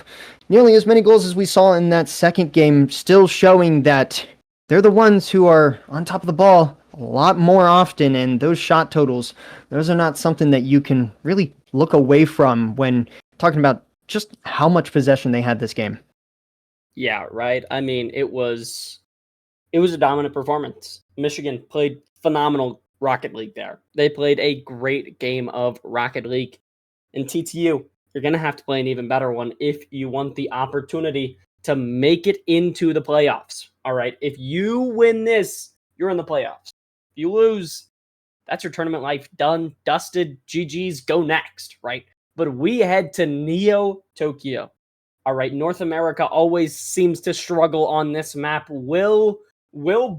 nearly as many goals as we saw in that second game, still showing that they're the ones who are on top of the ball a lot more often, and those shot totals, those are not something that you can really look away from when talking about just how much possession they had this game. Yeah, right. I mean, it was a dominant performance. Michigan played phenomenal Rocket League there. They played a great game of Rocket League. In TTU, you're going to have to play an even better one if you want the opportunity to make it into the playoffs. All right. If you win this, you're in the playoffs. If you lose, that's your tournament life done, dusted, GG's, go next, right? But we head to Neo Tokyo. All right. North America always seems to struggle on this map. Will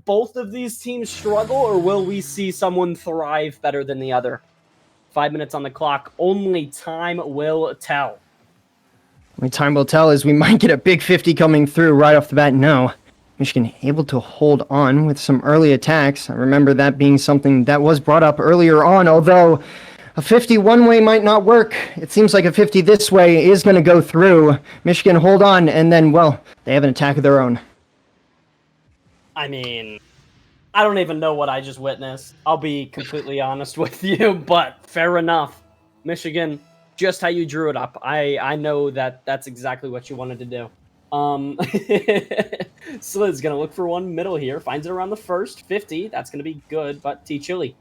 both of these teams struggle, or will we see someone thrive better than the other? 5 minutes on the clock. Only time will tell. Only time will tell as we might get a big 50 coming through right off the bat. No. Michigan able to hold on with some early attacks. I remember that being something that was brought up earlier on, although a 50 one way might not work. It seems like a 50 this way is going to go through. Michigan hold on, and then, well, they have an attack of their own. I mean, I don't even know what I just witnessed. I'll be completely honest with you, but fair enough. Michigan, just how you drew it up. I know that's exactly what you wanted to do. Slid's gonna look for one middle here. Finds it around the first 50. That's gonna be good, but T-Chili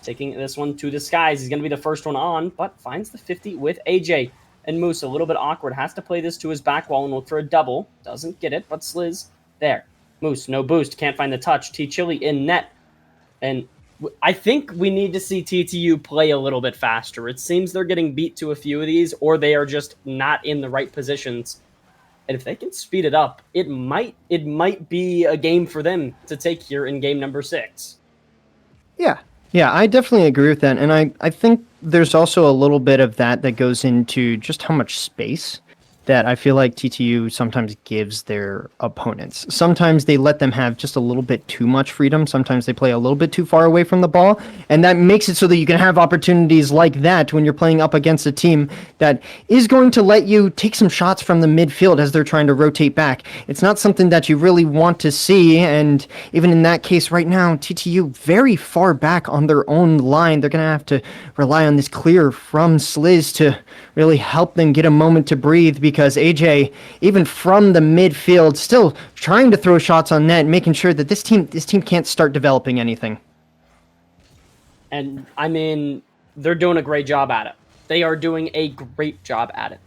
taking this one to the skies. He's gonna be the first one on, but finds the 50 with AJ. And Moose, a little bit awkward, has to play this to his back wall and look for a double. Doesn't get it, but Sliz there. Moose, no boost, can't find the touch. T-Chili in net. And I think we need to see TTU play a little bit faster. It seems they're getting beat to a few of these, or they are just not in the right positions. And if they can speed it up, it might be a game for them to take here in game number 6. Yeah, I definitely agree with that. And I think there's also a little bit of that goes into just how much space that I feel like TTU sometimes gives their opponents. Sometimes they let them have just a little bit too much freedom. Sometimes they play a little bit too far away from the ball. And that makes it so that you can have opportunities like that when you're playing up against a team that is going to let you take some shots from the midfield as they're trying to rotate back. It's not something that you really want to see. And even in that case right now, TTU very far back on their own line. They're going to have to rely on this clear from Sliz to really help them get a moment to breathe, because AJ, even from the midfield, still trying to throw shots on net, making sure that this team can't start developing anything. And I mean, they're doing a great job at it. They are doing a great job at it.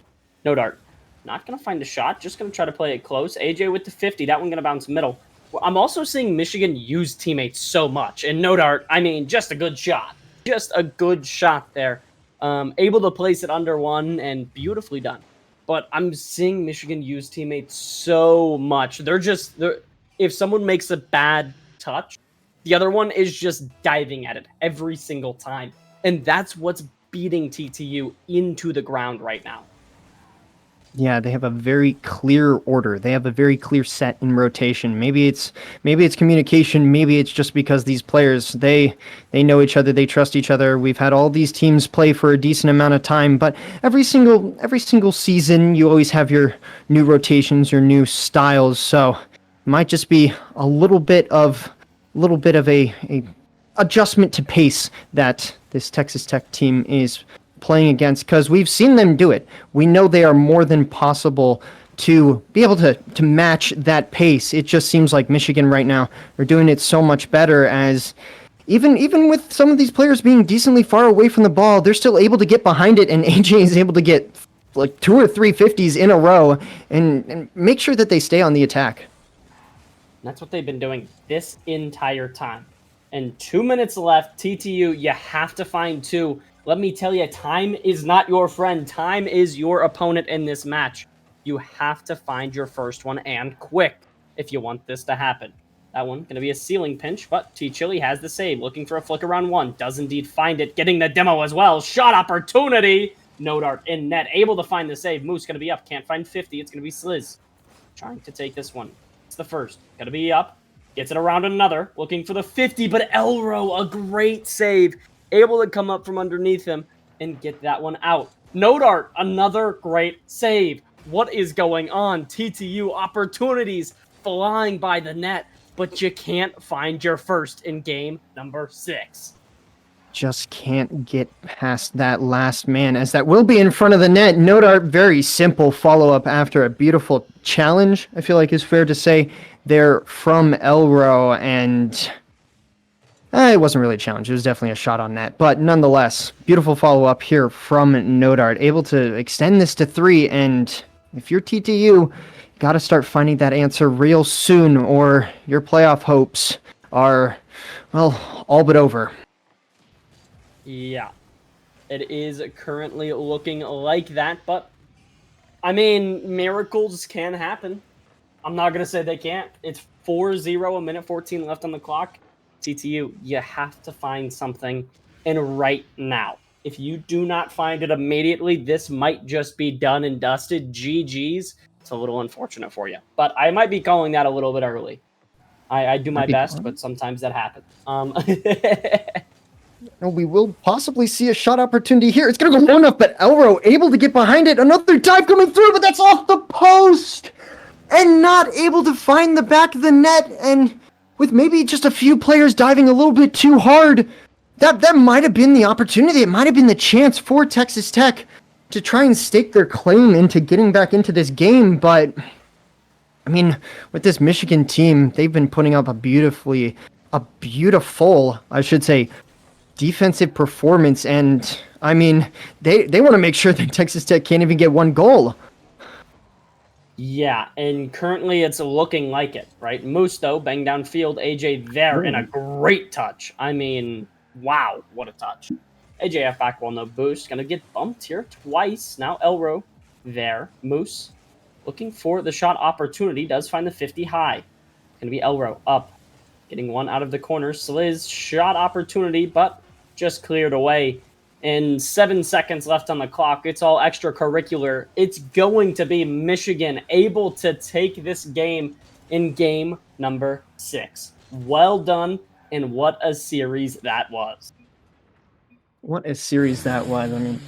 No dart. Not going to find a shot. Just going to try to play it close. AJ with the 50. That one going to bounce middle. I'm also seeing Michigan use teammates so much. And no dart, I mean, just a good shot. Just a good shot there. Able to place it under one, and beautifully done. But I'm seeing Michigan use teammates so much. If someone makes a bad touch, the other one is just diving at it every single time. And that's what's beating TTU into the ground right now. Yeah, they have a very clear order. They have a very clear set in rotation. Maybe it's communication, maybe it's just because these players they know each other, they trust each other. We've had all these teams play for a decent amount of time, but every single season you always have your new rotations, your new styles. So it might just be a little bit of a adjustment to pace that this Texas Tech team is playing against, because we've seen them do it. We know they are more than possible to be able to match that pace. It just seems like Michigan right now are doing it so much better, as even with some of these players being decently far away from the ball, they're still able to get behind it, and AJ is able to get like 2 or 3 50s in a row and make sure that they stay on the attack. That's what they've been doing this entire time. And 2 minutes left. TTU, you have to find two. Let me tell you, time is not your friend. Time is your opponent in this match. You have to find your first one, and quick, if you want this to happen. That one going to be a ceiling pinch, but T-Chili has the save. Looking for a flick around one. Does indeed find it. Getting the demo as well. Shot opportunity. No dart in net. Able to find the save. Moose going to be up. Can't find 50. It's going to be Sliz trying to take this one. It's the first. Going to be up. Gets it around another. Looking for the 50, but Elro, a great save. Able to come up from underneath him and get that one out. No dart. Another great save. What is going on? TTU opportunities flying by the net, but you can't find your first in game number 6. Just can't get past that last man, as that will be in front of the net. No dart, very simple follow-up after a beautiful challenge, I feel like is fair to say, there from Elro, and it wasn't really a challenge. It was definitely a shot on net, but nonetheless, beautiful follow-up here from Nodart, able to extend this to 3, and if you're TTU, got to start finding that answer real soon, or your playoff hopes are, well, all but over. Yeah, it is currently looking like that, but I mean, miracles can happen. I'm not going to say they can't. It's 4-0, a minute 14 left on the clock. TTU, you have to find something, and right now. If you do not find it immediately, this might just be done and dusted. GG's. It's a little unfortunate for you, but I might be calling that a little bit early. I do my Might be best, fun. but sometimes that happens. We will possibly see a shot opportunity here. It's going to go low enough, but Elro able to get behind it. Another dive coming through, but that's off the post. And not able to find the back of the net. And with maybe just a few players diving a little bit too hard, that might have been the opportunity. It might have been the chance for Texas Tech to try and stake their claim into getting back into this game. But, I mean, with this Michigan team, they've been putting up a beautiful, I should say, defensive performance, and I mean, they want to make sure that Texas Tech can't even get one goal. Yeah, and currently it's looking like it, right? Moose, though, bang downfield. AJ there in a great touch. I mean, wow, what a touch. AJF back wall, no boost. Gonna get bumped here twice. Now Elro there. Moose looking for the shot opportunity. Does find the 50 high. Gonna be Elro up. Getting one out of the corner. Sliz shot opportunity, but just cleared away. And 7 seconds left on the clock. It's all extracurricular. It's going to be Michigan able to take this game in game number 6. Well done, and what a series that was. What a series that was. I mean,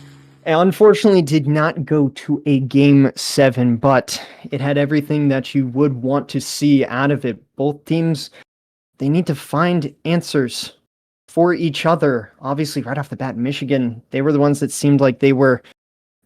it unfortunately did not go to a game 7, but it had everything that you would want to see out of it. Both teams, they need to find answers for each other. Obviously, right off the bat, Michigan, they were the ones that seemed like they were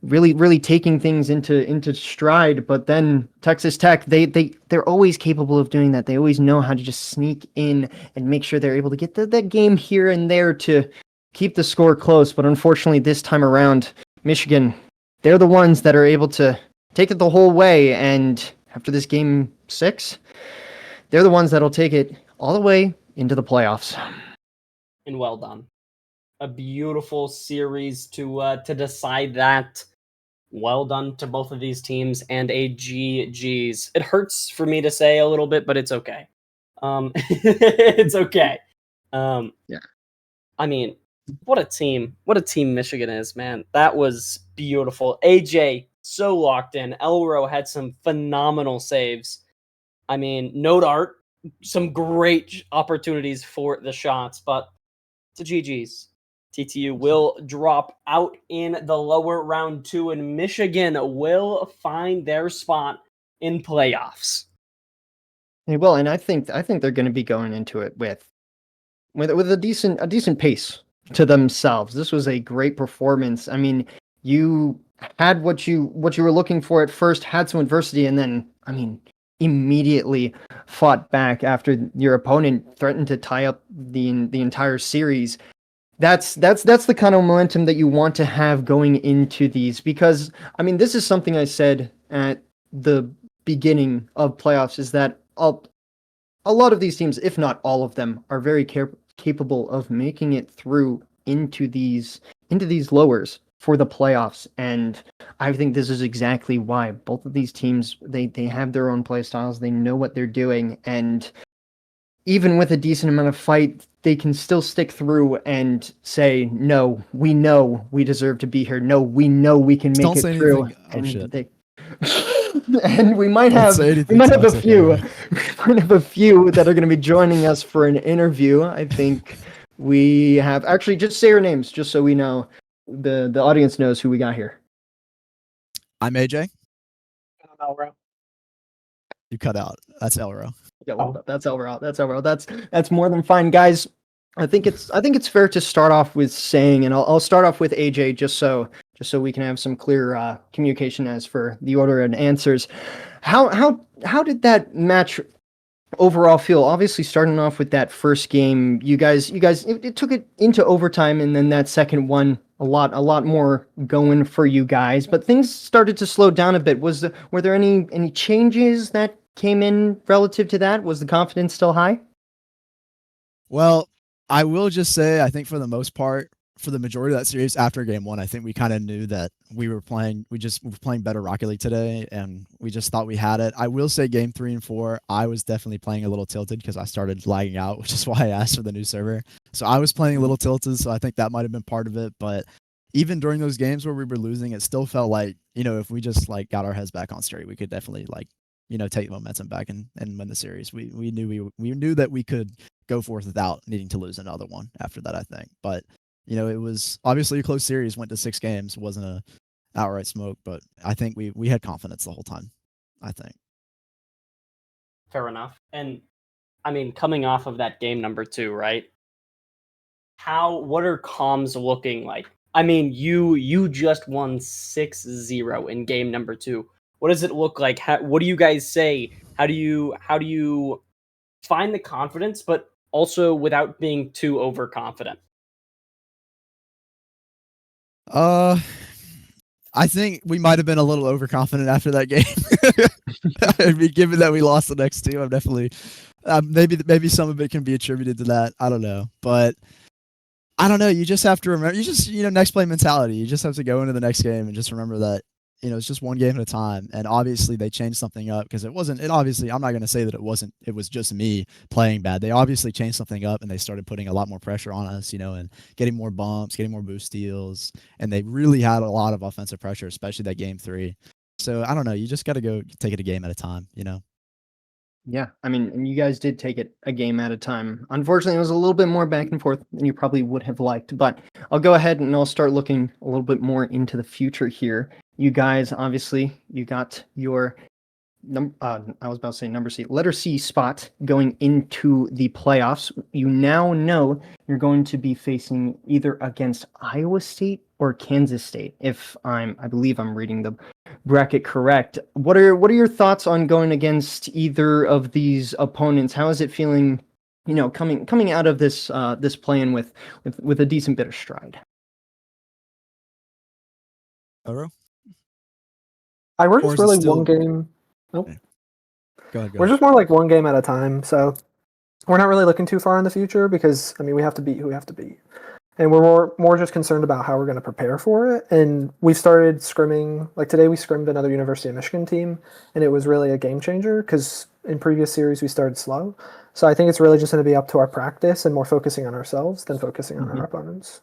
really taking things into stride. But then Texas Tech, they're always capable of doing that. They always know how to just sneak in and make sure they're able to get that game here and there to keep the score close. But unfortunately, this time around, Michigan, they're the ones that are able to take it the whole way. And after this game 6, they're the ones that'll take it all the way into the playoffs. And well done. A beautiful series to decide that. Well done to both of these teams, and a GG's. It hurts for me to say a little bit, but it's okay. It's okay. Yeah. I mean, what a team! What a team Michigan is, man. That was beautiful. AJ, so locked in. Elro had some phenomenal saves. I mean, no dart, some great opportunities for the shots, but to GG's. TTU will drop out in the lower round 2, and Michigan will find their spot in playoffs. They will, and I think they're going to be going into it with a decent pace to themselves. This was a great performance. I mean, you had what you were looking for at first, had some adversity, and then immediately fought back after your opponent threatened to tie up the entire series. That's the kind of momentum that you want to have going into these, because this is something I said at the beginning of playoffs, is that a lot of these teams, if not all of them, are very capable of making it through into these lowers for the playoffs. And I think this is exactly why both of these teams, they have their own play styles, they know what they're doing, and even with a decent amount of fight, they can still stick through and say, no, we know we deserve to be here. No, we know we can make Don't it say through. anything. Oh, And shit. they and we might Don't have say a anything few toxic, Aaron. we might have a few that are going to be joining us for an interview. I think we have, actually, just say your names just so we know, the audience knows who we got here. I'm AJ. I'm Elro. You cut out. That's Elro. Yeah, well, that's overall. That's more than fine, guys. I think it's fair to start off with saying, and I'll start off with AJ just so we can have some clear communication as for the order and answers. How did that match overall feel? Obviously, starting off with that first game, you guys it took it into overtime, and then that second one, a lot more going for you guys, but things started to slow down a bit. Were there any changes that came in relative to that? Was the confidence still high? Well, I will just say, I think for the most part, for the majority of that series after game one, I think we kind of knew that we were playing better Rocket League today, and we just thought we had it. I will say game 3 and 4, I was definitely playing a little tilted because I started lagging out, which is why I asked for the new server. So I was playing a little tilted, so I think that might have been part of it. But even during those games where we were losing, it still felt like, if we just got our heads back on straight, we could definitely take momentum back and win the series. We knew that we could go forth without needing to lose another one after that, I think. But it was obviously a close series, went to 6 games, wasn't a outright smoke, but I think we had confidence the whole time, I think. Fair enough. And coming off of that game number 2, right? What are comms looking like? You just won 6-0 in game number 2. What does it look like? What do you guys say? How do you find the confidence, but also without being too overconfident? I think we might have been a little overconfident after that game. Given that we lost the next 2, I'm definitely maybe some of it can be attributed to that. I don't know, but I don't know. You just have to remember. You just next play mentality. You just have to go into the next game and just remember that it's just one game at a time. And obviously they changed something up because it wasn't. It obviously, I'm not going to say that it wasn't. It was just me playing bad. They obviously changed something up and they started putting a lot more pressure on us. And getting more bumps, getting more boost steals, and they really had a lot of offensive pressure, especially that game 3. So I don't know. You just got to go take it a game at a time. Yeah, and you guys did take it a game at a time. Unfortunately, it was a little bit more back and forth than you probably would have liked, but I'll go ahead and I'll start looking a little bit more into the future here. You guys, obviously, you got your I was about to say letter C spot going into the playoffs. You now know you're going to be facing either against Iowa State or Kansas State. I believe I'm reading the bracket correct. What are your thoughts on going against either of these opponents? How is it feeling, coming out of this play-in with a decent bit of stride? Oro? We're Or just is it really still- one game. Nope. Go ahead. We're just more like one game at a time, so we're not really looking too far in the future because we have to beat who we have to beat, and we're more just concerned about how we're going to prepare for it. And we started scrimming, like today we scrimmed another University of Michigan team, and it was really a game changer because in previous series we started slow. So I think it's really just going to be up to our practice and more focusing on ourselves than focusing on our opponents.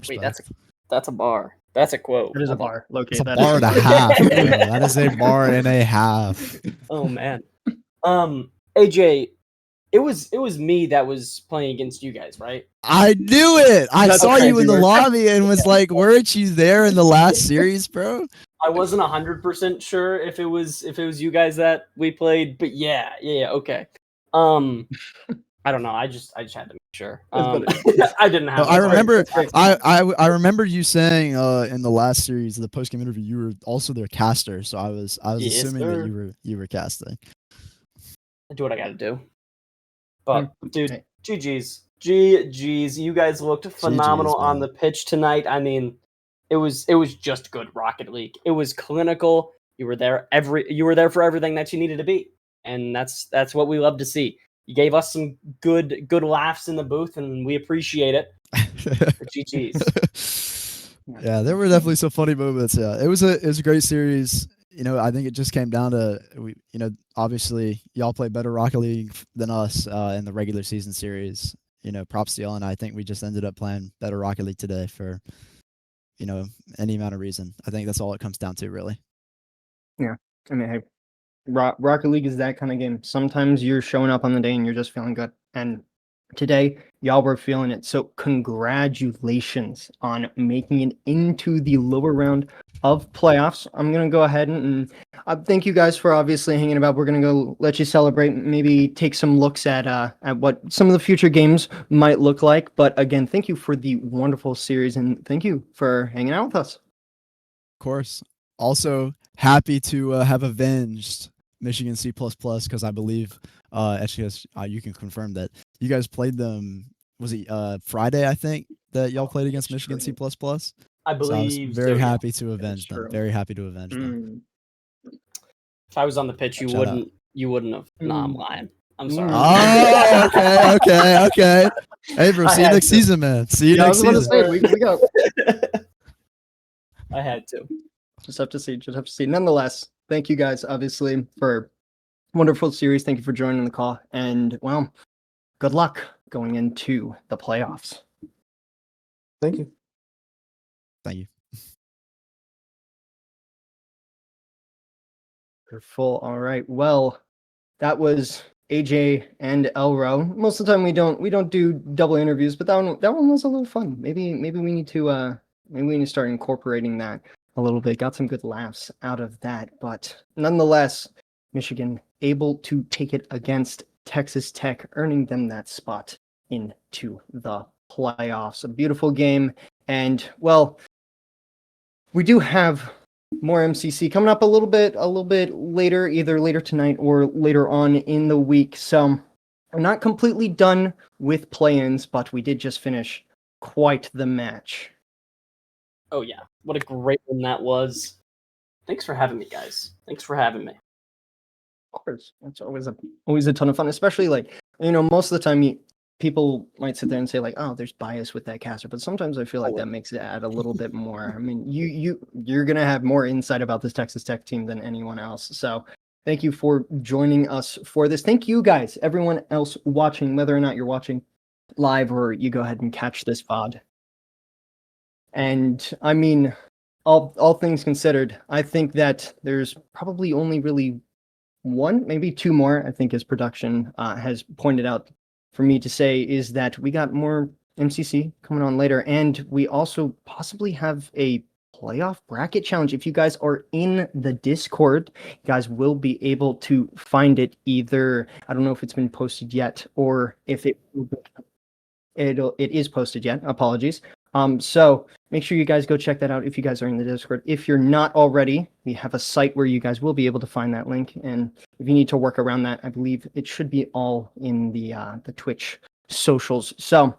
Wait, Respect. that's a bar. That's a quote. That is a Hold on. bar. Locate It's a that. bar and a half, bro. That is a bar and a half. Oh man. AJ, it was me that was playing against you guys, right? I knew it. I That's saw you in crazy the work. lobby and was like, "Weren't you there in the last series, bro?" I wasn't 100% sure if it was you guys that we played, but yeah, okay. I don't know. I just had to make sure. I didn't have. No, I remember. That's great. I remember you saying in the last series, the post game interview, you were also their caster. So I was Yes, assuming sir. that you were casting. I do what I got to do. But dude, Hey. GG's. You guys looked phenomenal on man. the pitch tonight. I mean, it was just good Rocket League. It was clinical. You were there for everything that you needed to be, and that's what we love to see. You gave us some good laughs in the booth, and we appreciate it. GG's. Yeah, there were definitely some funny moments. Yeah, it was a great series. I think it just came down to obviously y'all play better Rocket League than us in the regular season series. Props to y'all, and I think we just ended up playing better Rocket League today for any amount of reason. I think that's all it comes down to, really. Yeah, I mean, hey, Rocket League is that kind of game. Sometimes you're showing up on the day and you're just feeling good, and today y'all were feeling it. So congratulations on making it into the lower round of playoffs. I'm gonna go ahead and thank you guys for obviously hanging about. We're gonna go let you celebrate, maybe take some looks at what some of the future games might look like. But again, thank you for the wonderful series, and thank you for hanging out with us. Of course. Also happy to have avenged Michigan C++ because I believe actually you can confirm that you guys played them. Was it Friday? I think that y'all played against Michigan C++. I So I was believe very so, yeah. happy to avenge them. true. Very happy to avenge them. If I was on the pitch, you Shout out. wouldn't have. No, I'm lying. I'm sorry. Oh, okay. Hey, bro, see you next season, man. See you next season. We got. I had to. Just have to see. Nonetheless, thank you guys, obviously, for wonderful series. Thank you for joining the call. And, well, good luck going into the playoffs. Thank you. Thank you. You're full. All right. Well, that was AJ and Elro. Most of the time we don't do double interviews, but that one was a little fun. Maybe we need to start incorporating that a little bit. Got some good laughs out of that, but nonetheless, Michigan able to take it against Texas Tech, earning them that spot into the playoffs. A beautiful game, and well, we do have more MCC coming up a little bit later, either later tonight or later on in the week. So we're not completely done with play-ins, but we did just finish quite the match. Oh yeah, what a great one that was. Thanks for having me, guys. Thanks for having me. Of course, it's always a ton of fun, especially most of the time people might sit there and say like, oh, there's bias with that caster, but sometimes I feel like that makes it add a little bit more. I mean, you're gonna have more insight about this Texas Tech team than anyone else. So thank you for joining us for this. Thank you guys, everyone else watching, whether or not you're watching live or you go ahead and catch this VOD. And I mean, all things considered, I think that there's probably only really one, maybe two more, I think, as production has pointed out for me to say, is that we got more MCC coming on later, and we also possibly have a playoff bracket challenge. If you guys are in the Discord, you guys will be able to find it either, I don't know if it's been posted yet, or if it is posted yet. Apologies. So make sure you guys go check that out if you guys are in the Discord. If you're not already, we have a site where you guys will be able to find that link. And if you need to work around that, I believe it should be all in the Twitch socials. So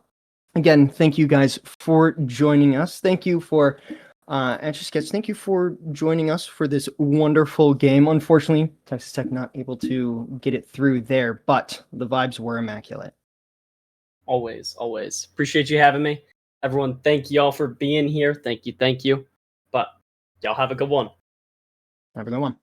again, thank you guys for joining us. Thank you for thank you for joining us for this wonderful game. Unfortunately, Texas Tech not able to get it through there, but the vibes were immaculate. Always. Appreciate you having me. Everyone, thank y'all for being here. Thank you. But y'all have a good one. Have a good one.